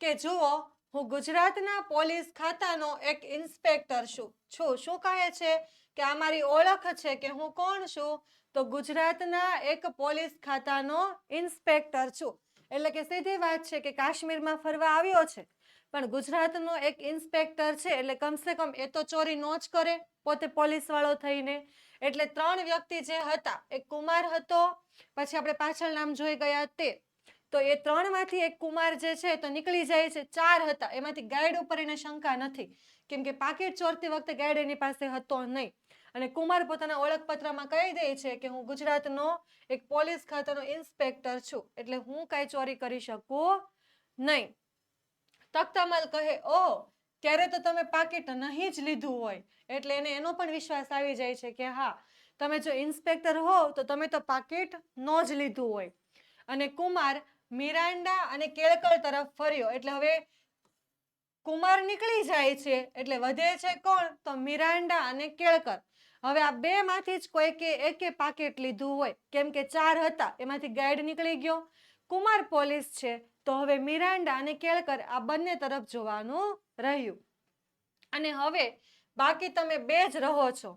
કે જુઓ, હું ગુજરાતના પોલીસ ખાતાનો એક ઇન્સ્પેક્ટર છું. શું કહે છે? કે આ મારી ઓળખ છે કે હું કોણ છું? તો ગુજરાતના એક પોલીસ ખાતાનો ઇન્સ્પેક્ટર છું. એટલે કે સીધી વાત છે કે કાશ્મીરમાં ફરવા આવ્યો છે પણ ગુજરાતનો એક ઇન્સ્પેક્ટર છે, એટલે કમસે કમ એ તો ચોરી ન જ કરે પોતે પોલીસ વાળો થઈને. એટલે 3 વ્યક્તિ જે હતા, એક કુમાર હતો, પછી આપણે પાછળ નામ જોઈ ગયા તે, તો એ 3માંથી એક કુમાર જે છે તો નીકળી જાય છે. 4 હતા એમાંથી ગાઈડ ઉપર એને શંકા નથી, કેમ કે પાકીટ ચોરતી વખતે ગાઈડ એની પાસે હતો નહીં. અને કુમાર પોતાના ઓળખપત્રમાં કહી દે છે કે હું ગુજરાતનો એક પોલીસ ખાતાનો ઇન્સ્પેક્ટર છું, એટલે હું કાંઈ ચોરી કરી શકું નહીં. તખ્તમલ કહે, ઓહ, ત્યારે તો તમે પાકીટ નહીં જ લીધું હોય. એટલે એને એનો પણ વિશ્વાસ આવી જાય છે કે હા, તમે જો ઇન્સ્પેક્ટર હોવ તો તમે તો પાકીટ ન જ લીધું હોય. અને કુમાર મિરાન્ડા અને કેળકર તરફ ફર્યો. એટલે હવે કુમાર નીકળી જાય છે એટલે વધે છે કોણ? તો મિરાન્ડા અને કેળકર. હવે આ 2માંથી જ કોઈકે એકે પાકીટ લીધું હોય, કેમ કે 4 હતા એમાંથી ગાઈડ નીકળી ગયો, કુમાર પોલીસ છે, તો હવે મિરાન્ડા અને કેળકર આ બંને તરફ જોવાનું રહ્યું. અને હવે બાકી તમે 2 જ રહો છો.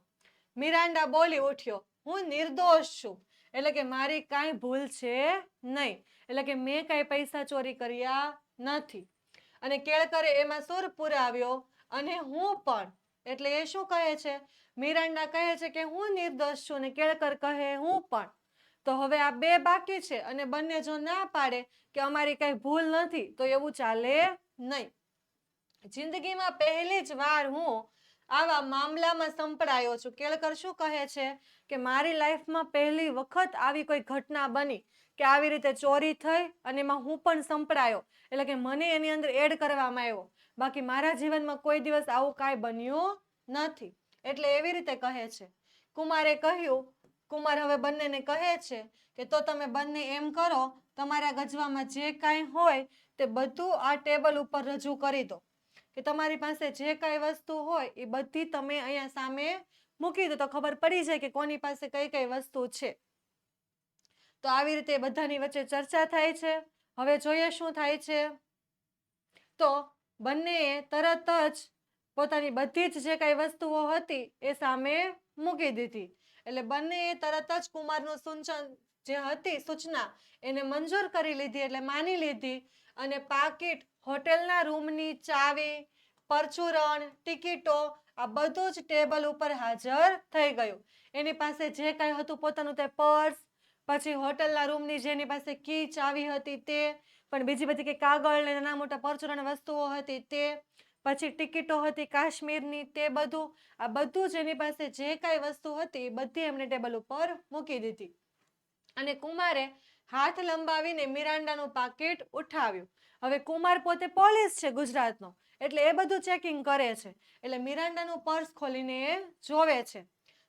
મિરાન્ડા બોલી ઉઠ્યો, હું નિર્દોષ છું, એટલે કે મારી કાંઈ ભૂલ છે નહીં, એટલે કે મેં કાંઈ પૈસા ચોરી કર્યા નથી. અને કેળકરે એમાં સૂર પુરાવ્યો, અને હું પણ. એટલે એ શું કહે છે? મિરાન્ડા કહે છે કે હું નિર્દોષ છું અને કેળકર કહે હું પણ. તો હવે આ 2 બાકી છે અને બંને જો ના પાડે કે અમારી કઈ ભૂલ નથી તો એવું ચાલે નહીં. જિંદગીમાં પહેલી જ વાર હું આવા મામલામાં સંપડાયો છું. કેળકર શું કહે છે કે મારી લાઈફમાં પહેલી વખત આવી કોઈ ઘટના બની કે આવી રીતે ચોરી થઈ અને એમાં હું પણ સંપડાયો, એટલે કે મને એની અંદર એડ કરવામાં આવ્યો. બાકી મારા જીવનમાં કોઈ દિવસ આવું કાંઈ બન્યું નથી. એટલે એવી રીતે કહે છે. કુમારે કહ્યું, કુમાર હવે બંનેને કહે છે કે તો તમે બંને એમ કરો, તમારા ગજવામાં જે કાંઈ હોય તે બધું આ ટેબલ ઉપર રજૂ કરી દો, કે તમારી પાસે જે કાંઈ વસ્તુ હોય એ બધી તમે અહીંયા સામે મૂકી દો તો ખબર પડી જાય કે કોની પાસે કઈ કઈ વસ્તુ છે. તો આવી રીતે બધાની વચ્ચે ચર્ચા થાય છે. હવે જોઈએ શું થાય છે. તો બંનેએ તરત જ પોતાની બધી જ જે કાંઈ વસ્તુઓ હતી એ સામે મૂકી દીધી. એટલે બંનેએ તરત જ કુમારનું સૂચન જે હતી સૂચના એને મંજૂર કરી લીધી, એટલે માની લીધી. અને પાકીટ, હોટેલના રૂમની ચાવી, પરચુરણ, ટિકિટો આ બધું જ ટેબલ ઉપર હાજર થઈ ગયું. એની પાસે જે કાંઈ હતું પોતાનું તે પર્સ, પછી હોટેલના રૂમની જેની પાસે કી ચાવી હતી તે, પણ બીજી બધી કે કાગળ ને નાના મોટા પરચુરણ વસ્તુઓ હતી તે, પછી ટિકિટો હતી કાશ્મીરની, તે બધું આ બધું જ એની પાસે જે કાંઈ વસ્તુ હતી એ બધી એમણે ટેબલ ઉપર મૂકી દીધી. અને કુમારે હાથ લંબાવીને મિરાન્ડાનું પાકીટ ઉઠાવ્યું. હવે કુમાર પોતે પોલીસ છે ગુજરાતનો, એટલે એ બધું ચેકિંગ કરે છે. એટલે મિરાન્ડાનું પર્સ ખોલીને એ જોવે છે.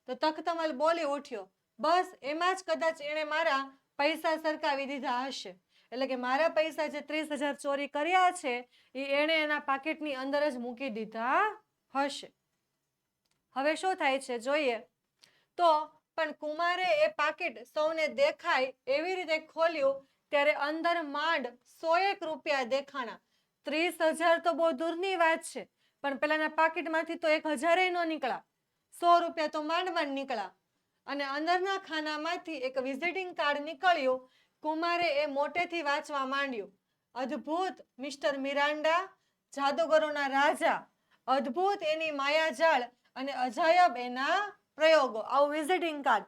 તો તખતમલ બોલી ઉઠ્યો, બસ એમાં જ કદાચ એણે મારા પૈસા સરકાવી દીધા હશે. એટલે કે મારા પૈસા જે 30,000 ચોરી કર્યા છે એ એણે એના પાકીટની અંદર જ મૂકી દીધા હશે. હવે શું થાય છે જોઈએ. તો પણ કુમારે એ પાકીટ સૌને દેખાય એવી રીતે ખોલ્યું ત્યારે અંદર માંડ 100 રૂપિયા દેખાણા. 30,000 તો બહુ દૂરની વાત છે, પણ પેલાના પાકીટમાંથી તો 1,000 ન નીકળ્યા. 100 રૂપિયા તો માંડ માંડ નીકળ્યા. અને અંદરના ખાનામાંથી એક વિઝિટિંગ કાર્ડ નીકળ્યું. કુમારે એ મોટેથી વાંચવા માંડ્યું. અદ્ભુત મિસ્ટર મિરાન્ડા, જાદુગરોના રાજા, અદ્ભુત એની માયાજાળ અને અજાયબ એના પ્રયોગો. આવું વિઝિટિંગ કાર્ડ.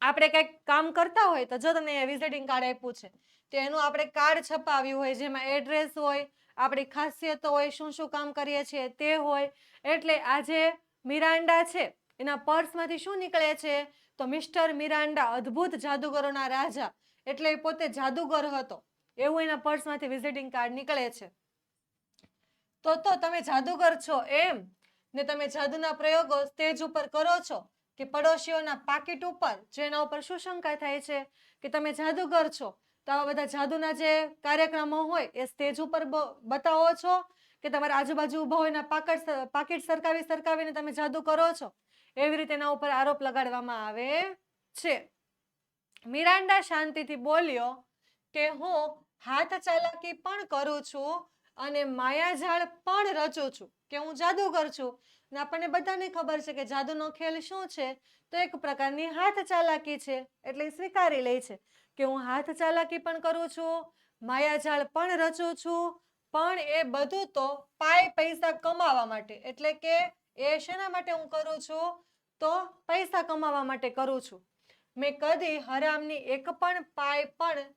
આપણે કંઈક કામ કરતા હોય તો જો તમને વિઝિટિંગ કાર્ડ આપ્યું છે તો એનું આપણે કાર્ડ છપાવ્યું હોય, જેમાં એડ્રેસ હોય, આપણી ખાસિયતો હોય, શું શું કામ કરીએ છીએ તે હોય. એટલે આજે મિરાન્ડા છે એના પર્સમાંથી શું નીકળે છે તો મિસ્ટર મિરાન્ડા, અદ્ભુત જાદુગરોના રાજા, એટલે એ પોતે જાદુગર હતો એવું એના પર્સમાંથી વિઝિટિંગ કાર્ડ નીકળે છે. તો તમે જાદુગર છો એમ ને તમે જાદુના પ્રયોગો સ્ટેજ ઉપર કરો છો કે પડોશીઓના પાકીટ ઉપર, જેના ઉપર શું શંકા થાય છે કે તમે જાદુગર છો, તો આવા બધા જાદુના જે કાર્યક્રમો હોય એ સ્ટેજ ઉપર બતાવો છો કે તમારા આજુબાજુ ઊભા હોય એના પાકીટ સરકાવીને તમે જાદુ કરો છો, એવી રીતે એના ઉપર આરોપ લગાડવામાં આવે છે. મિરાન્ડા શાંતિથી બોલ્યો કે હું હાથ ચાલાકી પણ કરું છું અને માયાજાળ પણ રચું છું, કે હું જાદુગર છું. ને આપણને બધાને ખબર છે કે જાદુનો ખેલ શું છે તો એક પ્રકારની હાથ ચાલાકી છે. એટલે સ્વીકારી લે છે કે હું હાથ ચાલાકી પણ કરું છું, માયાજાળ પણ રચું છું, પણ એ બધું તો પૈસા કમાવા માટે. એટલે કે એ શેના માટે હું કરું છું તો પૈસા કમાવા માટે કરું છું. મેં કદી હરામની એક પણ પાય પણ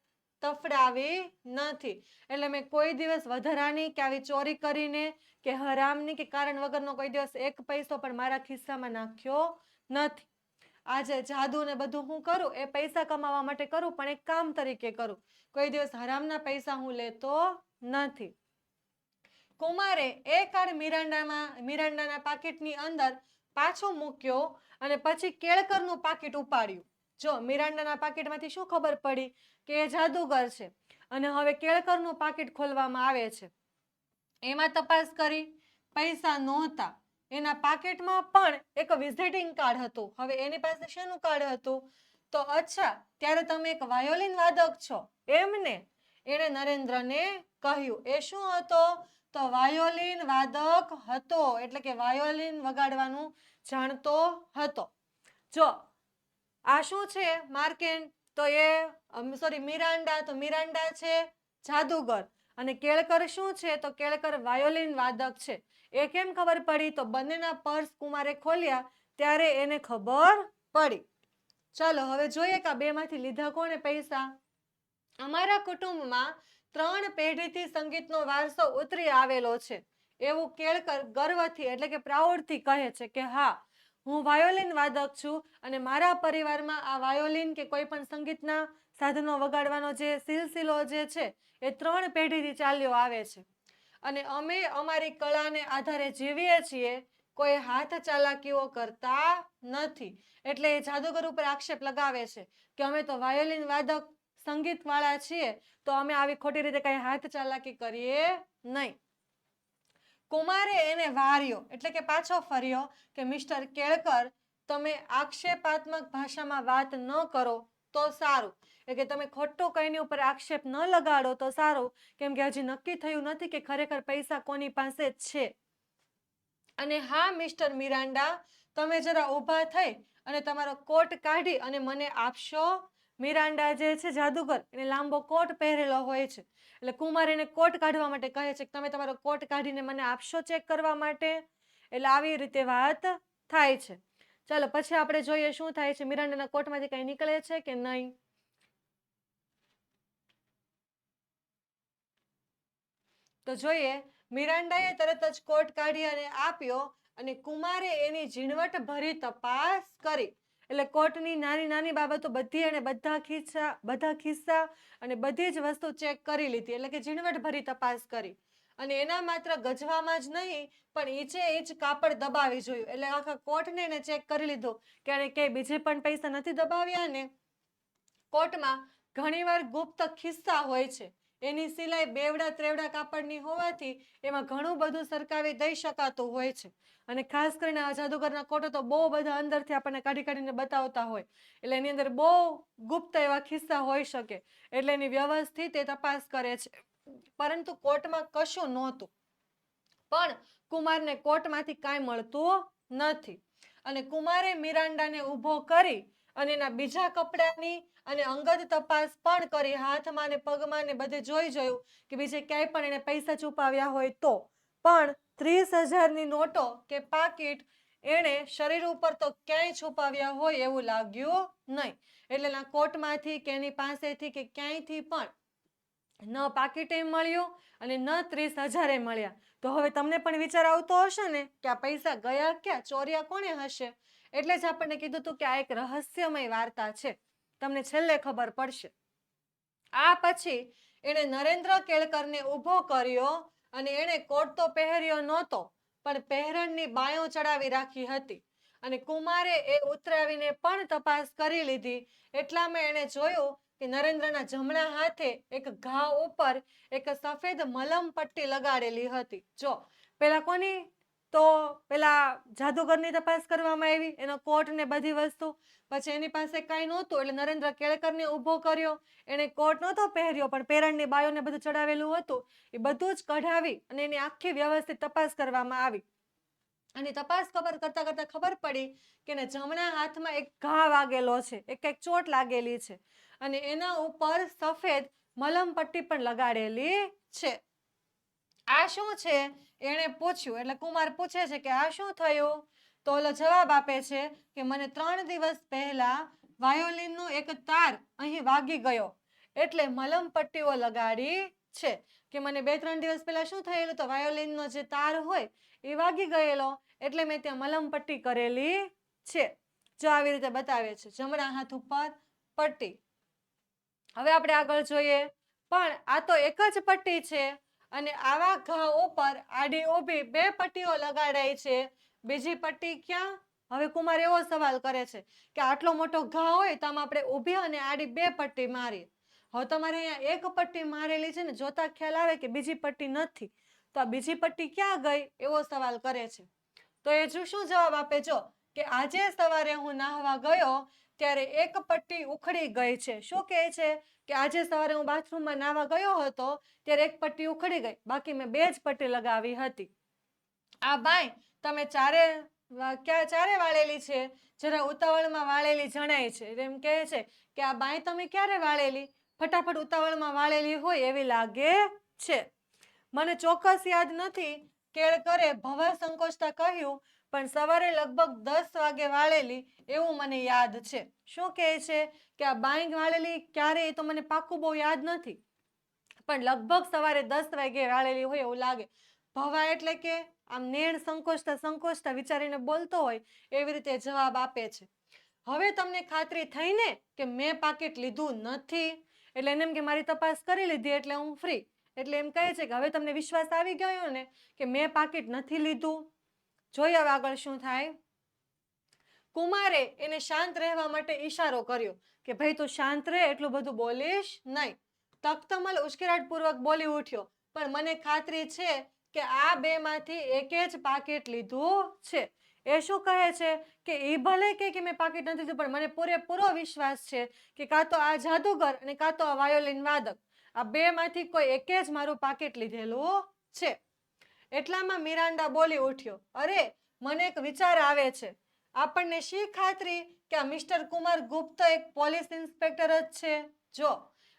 તફડાવી નથી. એટલે મેં કોઈ દિવસ વધારાની કે આવી ચોરી કરીને કે હરામની કે કારણ વગરનો કોઈ દિવસ એક પૈસો પણ મારા ખિસ્સામાં નાખ્યો નથી. આજે જાદુ ને બધું હું કરું એ પૈસા કમાવા માટે કરું, પણ એક કામ તરીકે કરું. કોઈ દિવસ હરામના પૈસા હું લેતો નથી. કુમારે એ કાર્ડ મિરાન્ડાના પાકીટની અંદર પાછો મૂક્યો અને પછી કેળકરનું પાકીટ ઉપાડ્યું. જો મિરાન્ડાના પાકીટમાંથી શું ખબર પડી કે એ જાદુગર છે, અને હવે કેળકરનું પાકીટ ખોલવામાં આવે છે. એમાં તપાસ કરી, પૈસા નહોતા. એના પાકીટમાં પણ એક વિઝિટિંગ કાર્ડ હતું. હવે એની પાસે શેનું કાર્ડ હતું તો અચ્છા, ત્યારે તમે એક વાયોલિન વાદક છો એમને? એણે નરેન્દ્રને કહ્યું. એ શું હતો તો વાયોલિન વાદક હતો, એટલે કે વાયોલિન વગાડવાનું જાણતો હતો. જો આ શું છે માર્કેન્ડ, તો મિરાન્ડા, તો મિરાન્ડા છે જાદુગર, અને કેળકર શું છે તો કેળકર વાયોલિન વાદક છે. એ કેમ ખબર પડી તો બંનેના પર્સ કુમારે ખોલ્યા ત્યારે એને ખબર પડી. ચાલો હવે જોઈએ કે આ બેમાંથી લીધા કોણે પૈસા. અમારા કુટુંબમાં 3 પેઢીથી સંગીતનો વારસો ઉતરી આવેલો છે એવું કેળકર ગર્વથી એટલે કે પ્રાઉડથી કહે છે કે હા, હું વાયોલિન વાદક છું અને મારા પરિવારમાં આ વાયોલિન કે કોઈ પણ સંગીતના સાધનો વગાડવાનો જે સિલસિલો જે છે એ 3 પેઢીથી ચાલ્યો આવે છે. અને અમે અમારી કળાને આધારે જીવીએ છીએ, કોઈ હાથ ચાલાકીઓ કરતા નથી. એટલે એ જાદુગર ઉપર આક્ષેપ લગાવે છે કે અમે તો વાયોલિન વાદક સંગીત વાળા છીએ, તો અમે આવી ખોટી રીતે કઈ હાથ ચાલાકી કરીએ નહીં. કુમારે એને વાર્યો, એટલે કે પાછો ફર્યો કે મિસ્ટર કેળકર, તમે આક્ષેપાત્મક ભાષામાં વાત ન કરો તો સારું. એટલે કે તમે ખોટું કઈની ઉપર આક્ષેપ ન લગાડો તો સારું, કેમ કે હજી નક્કી થયું નથી કે ખરેખર પૈસા કોની પાસે છે. અને હા મિસ્ટર મિરાન્ડા, તમે જરા ઊભા થઈ અને તમારો કોટ કાઢી અને મને આપશો. મિરાન્ડા જે છે જાદુગર, એને લાંબો કોટ પહેરેલો હોય છે, એટલે કુમાર એને કોટ કાઢવા માટે કહે છે કે તમે તમારો કોટ કાઢીને મને આપશો ચેક કરવા માટે. એટલે આવી રીતે વાત થાય છે. ચાલો પછી આપણે જોઈએ શું થાય છે, મિરાન્ડાના કોટમાંથી કઈ નીકળે છે કે નહીં. તો જોઈએ મિરાન્ડાએ તરત જ કોટ કાઢી અને આપ્યો અને કુમારે એની ઝીણવટ ભરી તપાસ કરી. એટલે કોર્ટની નાની નાની બાબતો બધી એને બધા ખિસ્સા અને બધી જ વસ્તુ ચેક કરી લીધી. એટલે કે ઝીણવટ ભરી તપાસ કરી અને એના માત્ર ગજવામાં જ નહીં પણ ઈચે ઈચ કાપડ દબાવી જોયું. એટલે આખા કોર્ટને એને ચેક કરી લીધો કે આને ક્યાંય બીજે પણ પૈસા નથી દબાવ્યા ને. કોર્ટમાં ઘણીવાર ગુપ્ત ખિસ્સા હોય છે. એની સિલાઈ બેવડા ત્રેવડા કાપડની હોવાથી એમાં ઘણું બધું સરકાવી દઈ શકાતું હોય છે. અને ખાસ કરીને આ જાદુગરના કોટો તો બહુ બધા અંદરથી આપણને કાઢી કાઢીને બતાવતા હોય. એટલે એની અંદર બહુ ગુપ્ત એવા ખિસ્સા હોઈ શકે. એટલે એની વ્યવસ્થિત એ તપાસ કરે છે. પરંતુ કોર્ટમાં કશું નહોતું. પણ કુમારને કોર્ટમાંથી કાંઈ મળતું નથી. અને કુમારે મિરાન્ડાને ઊભો કરી અને એના બીજા કપડાની અને અંગત તપાસ પણ કરી. હાથમાં ને પગમાં ને બધે જોયું કે બીજે ક્યાંય પણ એને પૈસા છુપાવ્યા હોય તો. પણ 30,000ની નોટો કે પાકીટ એણે શરીર ઉપર તો ક્યાંય છુપાવ્યા હોય એવું લાગ્યું નહીં. એટલે કોર્ટમાંથી કે એની પાસેથી કે ક્યાંયથી પણ ન પાકીટે મળ્યું અને ન 30,000 મળ્યા. તો હવે તમને પણ વિચાર આવતો હશે ને કે આ પૈસા ગયા ક્યાં, ચોર્યા કોણે હશે? એટલે જ આપણને કીધું હતું કે આ એક રહસ્યમય વાર્તા છે. તમને છેલ્લે ખબર પડશે. આ પછી એણે નરેન્દ્ર કેળકરને ઊભો કર્યો અને એણે કોટ તો પહેર્યો નહોતો પણ પહેરણની બાયો ચડાવી રાખી હતી. અને કુમારે એ ઉતરાવીને પણ તપાસ કરી લીધી. એટલામાં એણે જોયું કે નરેન્દ્રના જમણા હાથે એક ઘા ઉપર એક સફેદ મલમ પટ્ટી લગાડેલી હતી. જો પેલા કોની તો પેલા જાદુગરની તપાસ કરવામાં આવી, એનો કોટ ને બધી વસ્તુ. પછી એની પાસે કાંઈ નહોતું એટલે નરેન્દ્ર કેળકરને ઊભો કર્યો. એને કોટ નહોતો પહેર્યો પણ પેરણની બાયોને બધું ચડાવેલું હતું. એ બધું જ કઢાવી અને એની આખી વ્યવસ્થિત તપાસ કરવામાં આવી. અને તપાસ કરતા ખબર પડી કે એને જમણા હાથમાં એક ઘા વાગેલો છે, એક ચોટ લાગેલી છે અને એના ઉપર સફેદ મલમ પટ્ટી પણ લગાડેલી છે. આ શું છે એણે પૂછ્યું. એટલે કુમાર પૂછે છે કે આ શું થયું? તો ઓલો જવાબ આપે છે કે મને 3 દિવસ પહેલા વાયોલિનનો એક તાર અહીં વાગી ગયો એટલે મલમ પટ્ટીઓ લગાડી છે. કે મને 2-3 દિવસ પહેલા શું થયેલું? તો વાયોલિનનો જે તાર હોય એ વાગી ગયેલો એટલે મેં ત્યાં મલમ પટ્ટી કરેલી છે. જો આવી રીતે બતાવે છે, જમણા હાથ ઉપર પટ્ટી. હવે આપણે આગળ જોઈએ. પણ આ તો એક જ પટ્ટી છે અને આવા ઘા ઉપર આડી ઊભી 2 પટ્ટીઓ લગાડાઈ છે. બીજી પટ્ટી ક્યાં? હવે કુમાર એવો સવાલ કરે છે કે આટલો મોટો ઘા હોય તો આમાં આપણે ઊભી અને આડી 2 પટ્ટી મારીએ. હવે તમારે અહીંયા એક પટ્ટી મારેલી છે ને, જોતા ખ્યાલ આવે કે બીજી પટ્ટી નથી. તો આ બીજી પટ્ટી ક્યાં ગઈ એવો સવાલ કરે છે. તો એ શું જવાબ આપે? જો કે આજે સવારે હું નાહવા ગયો ત્યારે એક પટ્ટી ઉખડી ગઈ છે. શું કહે છે કે આજે સવારે હું બાથરૂમમાં નાહવા ગયો હતો ત્યારે એક પટ્ટી ઉખડી ગઈ, બાકી મેં 2 જ પટ્ટી લગાવી હતી. આ બાઈ તમે ચારે વાળેલી છે, જરા ઉતાવળમાં વાળેલી જણાય છે. એમ કહે છે કે આ બાઈ તમે ક્યારે વાળેલી? ફટાફટ ઉતાવળમાં વાળેલી હોય એવી લાગે છે. મને ચોક્કસ યાદ નથી, કેળકરે ભવા સંકોચતા કહ્યું, પણ સવારે લગભગ 10 વાગે વાળેલી એવું મને યાદ છે. શું કહે છે કે આ બાઈ વાળેલી ક્યારે એ તો મને પાક્કું બહુ યાદ નથી પણ લગભગ સવારે 10 વાગે વાળેલી હોય એવું લાગે. ભવા એટલે કે આમ નેણ સંકોચતા વિચારીને બોલતો હોય એવી રીતે જવાબ આપે છે. હવે તમને ખાતરી થઈ ને કે મેં પાકીટ લીધું નથી? એટલે એને એમ કે મારી તપાસ કરી લીધી એટલે હું ફ્રી. એટલે એમ કહે છે કે હવે તમને વિશ્વાસ આવી ગયો ને કે મેં પાકીટ નથી લીધું? જોઈએ હવે આગળ શું થાય. કુમારે એને શાંત રહેવા માટે ઈશારો કર્યો કે ભાઈ તું શાંત રહે, એટલું બધું બોલીશ નહીં. તખ્તમલ ઉશ્કેરાટપૂર્વક બોલી ઉઠ્યો, પણ મને ખાતરી છે કે આ 2 માંથી એકે જ પાકીટ લીધું છે. એ શું કહે છે કે એ ભલે કે મેં પાકીટ નથી લીધું પણ મને પૂરેપૂરો વિશ્વાસ છે કે કાં તો આ જાદુગર અને કાં તો આ વાયોલિન વાદક, આ 2 માંથી કોઈ એકે જ મારું પાકીટ લીધેલું છે. એટલામાં મિરાન્ડા બોલી ઉઠ્યો, અરે મને એક વિચાર આવે છે. આપણને શી ખાતરી કે આ મિસ્ટર કુમાર ગુપ્ત એક પોલીસ ઇન્સ્પેક્ટર જ છે? જો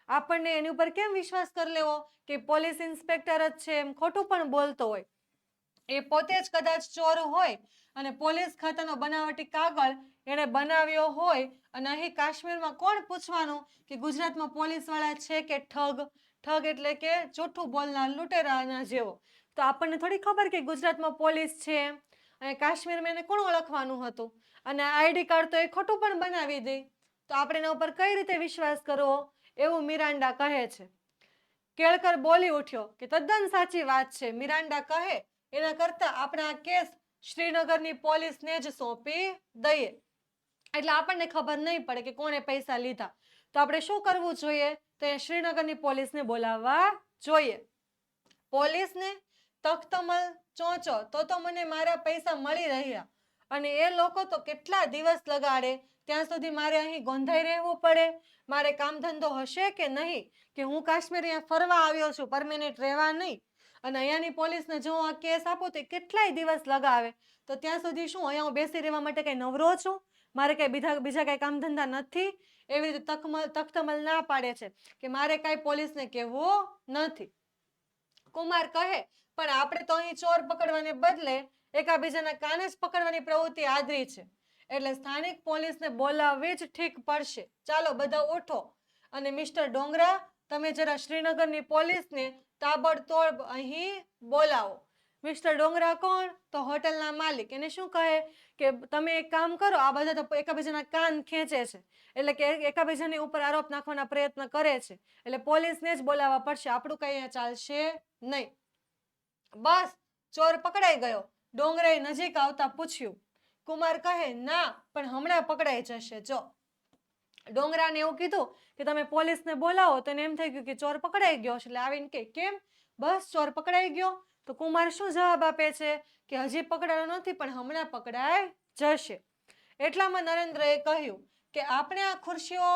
આપણને એની ઉપર કેમ વિશ્વાસ કરી લેવો કે પોલીસ ઇન્સ્પેક્ટર જ છે? એમ ખોટું પણ બોલતો હોય. એ પોતે જ કદાચ ચોર હોય અને પોલીસ ખાતાનો બનાવટી કાગળ એને બનાવ્યો હોય અને અહીં કાશ્મીરમાં કોણ પૂછવાનું કે ગુજરાતમાં પોલીસ વાળા છે કે ઠગ? ઠગ એટલે કે જૂઠું બોલનાર, લૂંટેરાના જેવો. તો આપણને થોડી ખબર કે ગુજરાતમાં પોલીસ છે અને કાશ્મીરમાં એને કોણ ઓળખવાનું હતું, અને આઈડી કાર્ડ તો એ ખોટું પણ બનાવી દે, તો આપણે એના ઉપર કઈ રીતે વિશ્વાસ કરવો, એવું મિરાન્ડા કહે છે. કેળકર બોલી ઉઠ્યો કે તદ્દન સાચી વાત છે. મિરાન્ડા કહે એના કરતાં આપણે આ કેસ શ્રીનગરની પોલીસને જ સોંપી દઈએ, એટલે આપણને ખબર નહીં પડે કે કોણે પૈસા લીધા. તો આપણે શું કરવું જોઈએ, તો એ શ્રીનગરની પોલીસને બોલાવવા જોઈએ. પોલીસને તખ્તમલ ચોંચો તો મને મારા પૈસા મળી રહ્યા, અને એ લોકો તો કેટલા દિવસ લગાડે ત્યાં સુધી મારે અહીં ગોંધાઈ રહેવું પડે. મારે કામ ધંધો હશે કે નહીં, કે હું કાશ્મીર અહીંયા ફરવા આવ્યો છું, પરમેનન્ટ રહેવા નહીં, અને અહીંયાની પોલીસને જો આ કેસ આપું તો કેટલાય દિવસ લગાવે, તો ત્યાં સુધી શું અહીંયા હું બેસી રહેવા માટે કંઈ નવરો છું, મારે કંઈ બીજા કંઈ કામ ધંધા નથી. એવી રીતે તખ્તમલ ના પાડે છે કે મારે કાંઈ પોલીસને કહેવું નથી. કુમાર કહે પણ આપણે તો અહીં ચોર પકડવાને બદલે એકાબીજાના કાને જ પકડવાની પ્રવૃત્તિ આદરી છે, એટલે સ્થાનિક પોલીસને બોલાવવી જ ઠીક પડશે. ચાલો બધા ઉઠો, અને મિસ્ટર ડોંગરા, તમે જરા શ્રીનગરની પોલીસને તાબડતોડ અહીં બોલાવો. મિસ્ટર ડોંગરા કોણ, તો હોટલના માલિક. એને શું કહે કે તમે એક કામ કરો, આ બધા તો એકાબીજાના કાન ખેંચે છે, એટલે કે એકાબીજાની ઉપર આરોપ નાખવાના પ્રયત્ન કરે છે, એટલે પોલીસને જ બોલાવવા પડશે, આપણું કઈ અહીંયા ચાલશે નહીં. બસ ચોર પકડાઈ ગયો, ડોંગરાએ નજીક આવતા પૂછ્યું. કુમાર કહે ના, પણ હમણાં પકડાઈ જશે. જો ડોંગરાને એવું કીધું કે તમે પોલીસને બોલાવો, તો એને એમ થઈ ગયું કે ચોર પકડાઈ ગયો, એટલે આવીને કે કેમ, બસ ચોર પકડાઈ ગયો. તો કુમાર શું જવાબ આપે છે કે હજી પકડાયો નથી, પણ હમણાં પકડાઈ જશે. એટલામાં નરેન્દ્રએ કહ્યું કે આપણે આ ખુરશીઓ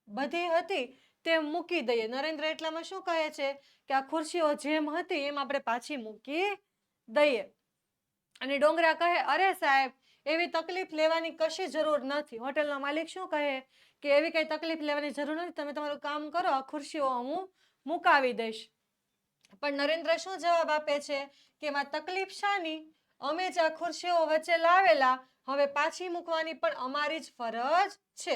બધી હતી તે મૂકી દઈએ. નરેન્દ્ર એટલામાં શું કહે છે કે આ ખુરશીઓ જેમ હતી એમ આપણે પાછી મૂકી દઈએ. અને ડોંગરા કહે અરે સાહેબ, એવી તકલીફ લેવાની કશી જરૂર નથી. હોટલનો માલિક શું કહે કે એવી કઈ તકલીફ લેવાની જરૂર નથી, તમે તમારું કામ કરો, આ ખુરશીઓ હું મુકાવી દઈશ. પણ નરેન્દ્ર શું જવાબ આપે છે કે એમાં તકલીફ શાની, અમે જ આ ખુરશીઓ વચ્ચે લાવેલા, હવે પાછી મૂકવાની પણ અમારી જ ફરજ છે.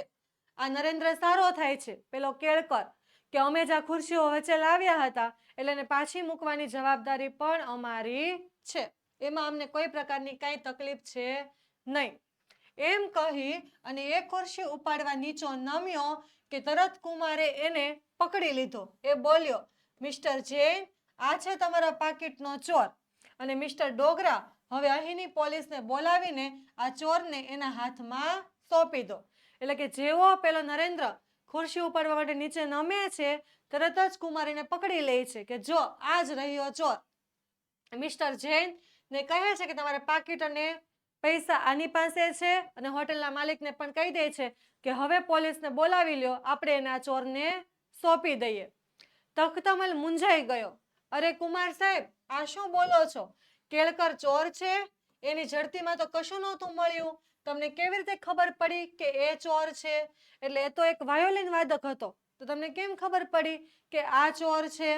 આ નરેન્દ્ર સારો થાય છે, પેલો કેળકર, કે અમે જ આ ખુરશીઓ વચ્ચે લાવ્યા હતા, એટલે એને પાછી મૂકવાની જવાબદારી પણ અમારી છે, એમાં અમને કોઈ પ્રકારની કાંઈ તકલીફ છે નહીં. એમ કહી અને એ ખુરશી ઉપાડવા નીચો નમ્યો કે તરત કુમારે એને પકડી લીધો. એ બોલ્યો, મિસ્ટર જૈન, આ છે તમારા પાકીટનો ચોર, અને મિસ્ટર ડોગરા, હવે અહીંની પોલીસને બોલાવીને આ ચોરને એના હાથમાં સોંપી દો. એટલે કે જેવો પેલો નરેન્દ્ર ખુરશી ઉપાડવા માટે નીચે નમે છે, તરત જ કુમાર એને પકડી લે છે કે જો આ જ રહ્યો ચોર. મિસ્ટર જૈન ને કહે છે કે તમારા પાકીટ અને પૈસા આની પાસે છે, અને હોટલના માલિકને પણ કહી દે છે કે હવે પોલીસને બોલાવી લ્યો, આપણે એના ચોરને સોંપી દઈએ. તખ્તમલ મૂંઝાઈ ગયો. અરે કુમાર સાહેબ, આ શું બોલો છો? કેળકર ચોર છે, એની ઝડતીમાં તો કશું નહોતું મળ્યું, તમને કેવી રીતે ખબર પડી કે એ ચોર છે? એટલે એ તો એક વાયોલિન વાદક હતો, તો તમને કેમ ખબર પડી કે આ ચોર છે?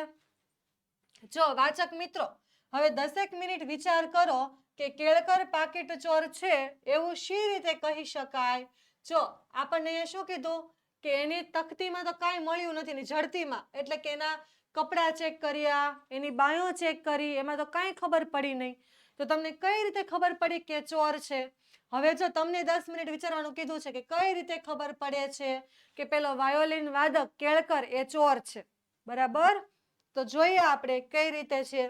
જો વાચક મિત્રો, હવે 10 મિનિટ વિચાર કરો કે કેળકર પાકીટ ચોર છે એવું શી રીતે કહી શકાય? જો આપણને અહીંયા શું કીધું કે એની તકતીમાં તો કાંઈ મળ્યું નથી, એની ઝડતીમાં, એટલે કે એના કપડાં ચેક કર્યા, એની બાયો ચેક કરી, એમાં તો કાંઈ ખબર પડી નહીં. તો તમને કઈ રીતે ખબર પડી કે ચોર છે? હવે જો તમને 10 મિનિટ વિચારવાનું કીધું છે કે કઈ રીતે ખબર પડે છે કે પેલો વાયોલિન વાદક કેળકર એ ચોર છે, બરાબર? તો જોઈએ આપણે કઈ રીતે છે.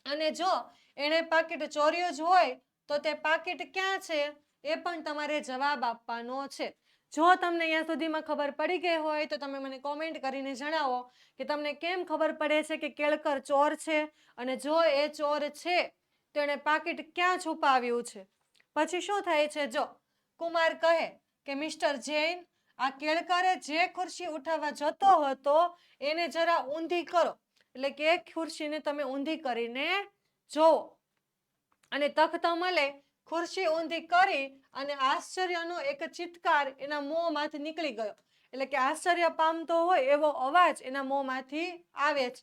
અને જો એને પાકીટ ચોર્યું જ હોય તો તે પાકીટ ક્યાં છે એ પણ તમારે જવાબ આપવાનો છે. જો તમને અહીંયા સુધીમાં ખબર પડી ગઈ હોય તો તમે મને કોમેન્ટ કરીને જણાવો કે તમને કેમ ખબર પડે છે કે કેળકર ચોર છે, અને જો એ ચોર છે તો એણે પાકીટ ક્યાં છુપાવ્યું છે. પછી શું થાય છે? જો કુમાર કહે કે મિસ્ટર જૈન, આ કેળકરે જે ખુરશી ઉઠાવવા જતો હતો એને જરા ઊંધી કરો, એટલે કે એક ખુરશીને તમે ઊંધી કરીને જોવો. અને તખ્તમલે ખુરશી ઊંધી કરી અને આશ્ચર્યનો એક ચિત્કાર એના મોંમાંથી નીકળી ગયો, એટલે કે આશ્ચર્ય પામતો હોય એવો અવાજ એના મોંમાંથી આવે છે.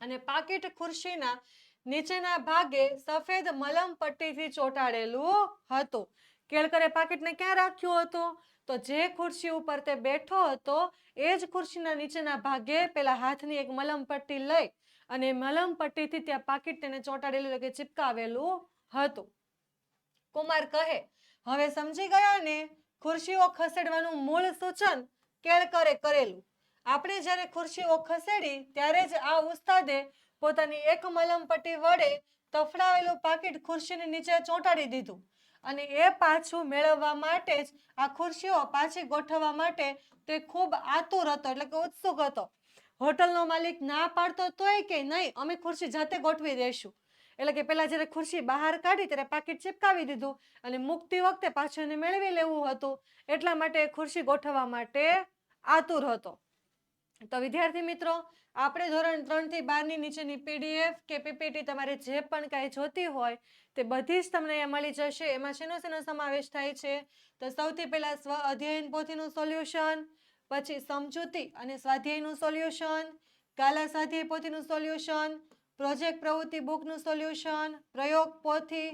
અને પાકીટ ખુરશીના નીચેના ભાગે સફેદ મલમ પટ્ટીથી ચોંટાડેલું હતું. કેળકરે પાકીટને ક્યાં રાખ્યું હતું? તો જે ખુરશી ઉપર તે બેઠો હતો એ જ ખુરશીના નીચેના ભાગે પેલા હાથની એક મલમ પટ્ટી લઈ અને મલમ પટ્ટીથી ત્યાં પાકીટ તેને ચોંટાડેલું કે ચિપકાવેલું હતું. કુમાર કહે, હવે સમજી ગયા ને? ખુરશીઓ ખસેડવાનું મૂળ સૂચન કેળકરે કરેલું. આપણે જ્યારે ખુરશીઓ ખસેડી ત્યારે જ આ ઉસ્તાદે પોતાની એક મલમ પટ્ટી વડે તફડાવેલું પાકીટ ખુરશીની નીચે ચોંટાડી દીધું અને એ પાછું મેળવવા માટે જ આ ખુરશીઓ પાછી ગોઠવવા માટે તે ખૂબ આતુર હતો, એટલે કે ઉત્સુક હતો. હોટલનો માલિક ના પાડતો તોય કે નહીં, અમે ખુરશી જાતે ગોઠવી દઈશું. એટલે કે પેલા જ્યારે ખુરશી બહાર કાઢી ત્યારે પાકીટ ચિપકાવી દીધું અને મૂકતી વખતે પાછું એને મેળવી લેવું હતું, એટલા માટે ખુરશી ગોઠવવા માટે આતુર હતો. તો વિદ્યાર્થી મિત્રો, આપણે ધોરણ 3 થી 12 ની નીચેની PDF કે PPT તમારે જે પણ કાંઈ જોતી હોય તે બધી જ તમને અહીંયા મળી જશે. એમાં શેનો સમાવેશ થાય છે? તો સૌથી પહેલા સ્વ અધ્યયન પોથીનું સોલ્યુશન, પછી સમજૂતી અને સ્વાધ્યાયનું સોલ્યુશન, ગાલા સ્વાધ્યાય પોથીનું સોલ્યુશન, પ્રોજેક્ટ પ્રવૃત્તિ બુકનું સોલ્યુશન, પ્રયોગ પોથી,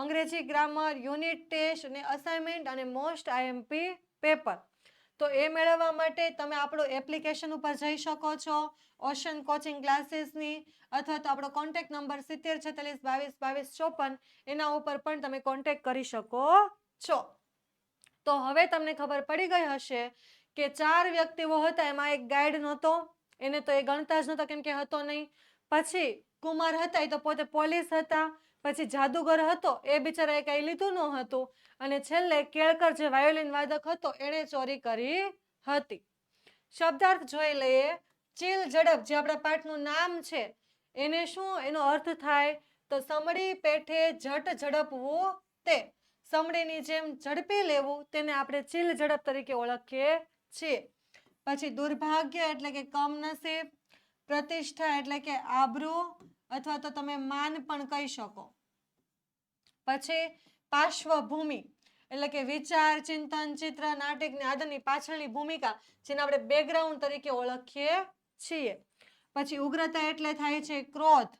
અંગ્રેજી ગ્રામર, યુનિટ ટેસ્ટ અને અસાઇનમેન્ટ અને મોસ્ટ IMP પેપર. તો એ મેળવવા માટે તમે આપણું એપ્લિકેશન ઉપર જઈ શકો છો, ઓશન કોચિંગ ક્લાસીસની, અથવા તો આપણો કોન્ટેક્ટ નંબર 7046222254, એના ઉપર પણ તમે કોન્ટેક્ટ કરી શકો છો. તો હવે તમને ખબર પડી ગઈ હશે કે 4 વ્યક્તિઓ હતા, એમાં એક ગાઈડ નહોતો, એને તો એ ગણતા જ નહોતો કેમ કે હતો નહીં. પછી કુમાર હતા, એ તો પોતે પોલીસ હતા. પછી જાદુગર હતો, એ બિચારાએ કંઈ લીધું ન હતું. અને છેલ્લે કેળકર જે વાયોલિન વાદક હતો એણે ચોરી કરી હતી. શબ્દાર્થ જોઈ લઈએ. ચીલ ઝડપ, જે આપણા પાઠનું નામ છે, એને શું એનો અર્થ થાય? તો સમડી પેઠે ઝટ ઝડપવું તે. સમડીની જેમ ઝડપી લેવું તેને આપણે ચીલ ઝડપ તરીકે ઓળખીએ છીએ. પછી દુર્ભાગ્ય એટલે કે કમનસીબ, પ્રતિષ્ઠા એટલે કે આબરૂ અથવા તો તમે માન પણ કહી શકો. પછી પાર્શ્વભૂમિ એટલે કે વિચાર, ચિંતન, ચિત્ર, નાટક ને આદિની પાછળની ભૂમિકા, જેને આપણે બેકગ્રાઉન્ડ તરીકે ઓળખીએ છીએ. પછી ઉગ્રતા એટલે થાય છે ક્રોધ.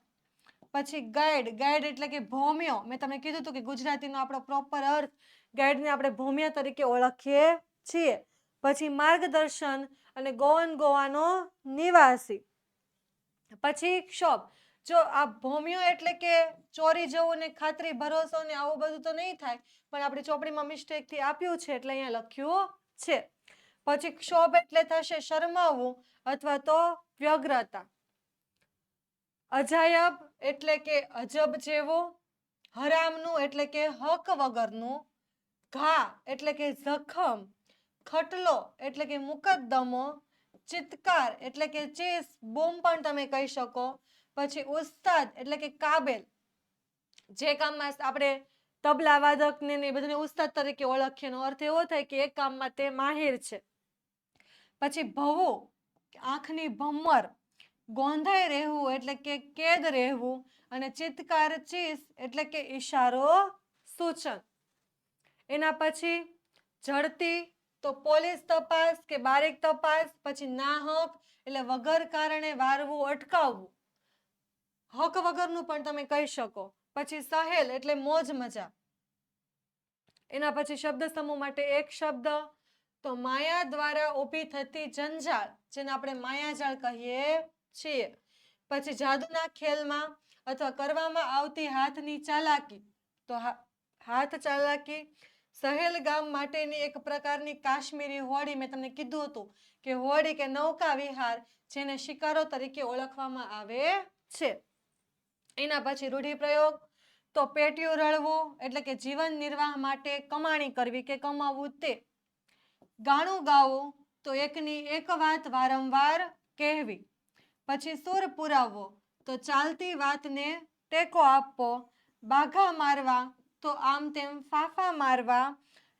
પછી ગાઈડ, ગાઈડ એટલે કે ભૌમ્ય. મેં તમને કીધું હતું કે ગુજરાતીનો આપણો પ્રોપર અર્થ ગાઈડને આપણે ભૌમ્ય તરીકે ઓળખીએ છીએ. પછી માર્ગદર્શન અને ગોવાનો નિવાસી. પછી ક્ષોભ, જો આ ભૌમ્ય એટલે કે ચોરી જવું ને ખાતરી ભરોસો ને આવું બધું તો નહીં થાય, પણ આપણી ચોપડીમાં મિસ્ટેકથી આપ્યું છે એટલે અહીંયા લખ્યું છે. પછી ક્ષોભ એટલે થશે શરમાવવું અથવા તો વ્યગ્રતા. અજાયબ એટલે કે અજબ જેવું. હરામનું એટલે કે હક વગરનું. ઘા એટલે કે જખમ. ખટલો એટલે કે મુકદ્દમો. ચિત્કાર એટલે કે ચીસ, બૂમ પણ તમે કહી શકો. પછી ઉસ્તાદ એટલે કે કાબેલ, જે કામમાં આપણે તબલા વાદકને ને બધાને ઉસ્તાદ તરીકે ઓળખીએ, એનો અર્થ એવો થાય કે એક કામમાં તે માહિર છે. પછી ભવું, આંખની ભમ્મર. ગોંધાઈ રહેવું એટલે કે કેદ રહેવું. અને ચિત્કાર ચીસ એટલે કે ઈશારો, સૂચન. એના પછી ઝડતી, તો પોલીસ તપાસ કે બારીક તપાસ. પછી નાહક એટલે વગર કારણે વારવું, અટકાવવું. હક વગરનું પણ તમે કહી શકો. પછી સહેલ એટલે મોજ મજા. એના પછી શબ્દ સમૂહ માટે એક શબ્દ, તો માયા દ્વારા ઊભી થતી જંજાળ, જેને આપણે માયાજાળ કહીએ છીએ. પછી જાદુના ખેલમાં અથવા કરવામાં આવતી હાથની ચાલાકી, તો હાથ ચાલાકી. સહેલ ગામ માટેની એક પ્રકારની કાશ્મીરી હોડી, મેં તમને કીધું હતું કે હોડી કે નૌકા વિહાર, જેને શિકારો તરીકે ઓળખવામાં આવે છે. એના પછી રૂઢિપ્રયોગ, તો પેટીયું રળવું એટલે કે જીવન નિર્વાહ માટે કમાણી કરવી કે કમાવવું તે. ગાણું ગાવું, તો એકની એક વાત વારંવાર કહેવી. પછી સુર પુરાવવો, તો ચાલતી વાતને ટેકો આપવો. બાઘા મારવા, તો આમ તેમ ફાફા મારવા.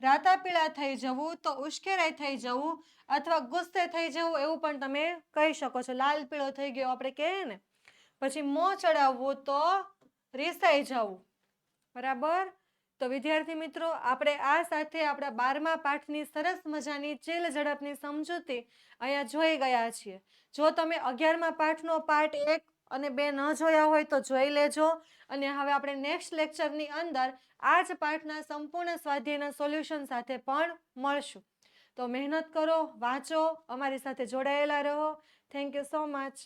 રાતાપીળા થઈ જવું, તો ઉશ્કેરાઈ થઈ જવું અથવા ગુસ્સે થઈ જવું, એવું પણ તમે કહી શકો છો. લાલ પીળો થઈ ગયો આપણે કહીએ ને. પછી મોં ચડાવવું, તો રીસાઈ જવું. બરાબર. તો વિદ્યાર્થી મિત્રો, આપણે આ સાથે આપણા 12મા પાઠની સરસ મજાની ચીલ ઝડપની સમજૂતી અહીંયા જોઈ ગયા છીએ. જો તમે 11મા પાઠનો પાર્ટ 1 અને 2 ન જોયા હોય તો જોઈ લેજો. અને હવે આપણે નેક્સ્ટ લેક્ચરની અંદર આ જ પાઠના સંપૂર્ણ સ્વાધ્યાયના સોલ્યુશન સાથે પણ મળશું. તો મહેનત કરો, વાંચો, અમારી સાથે જોડાયેલા રહો. Thank you so much.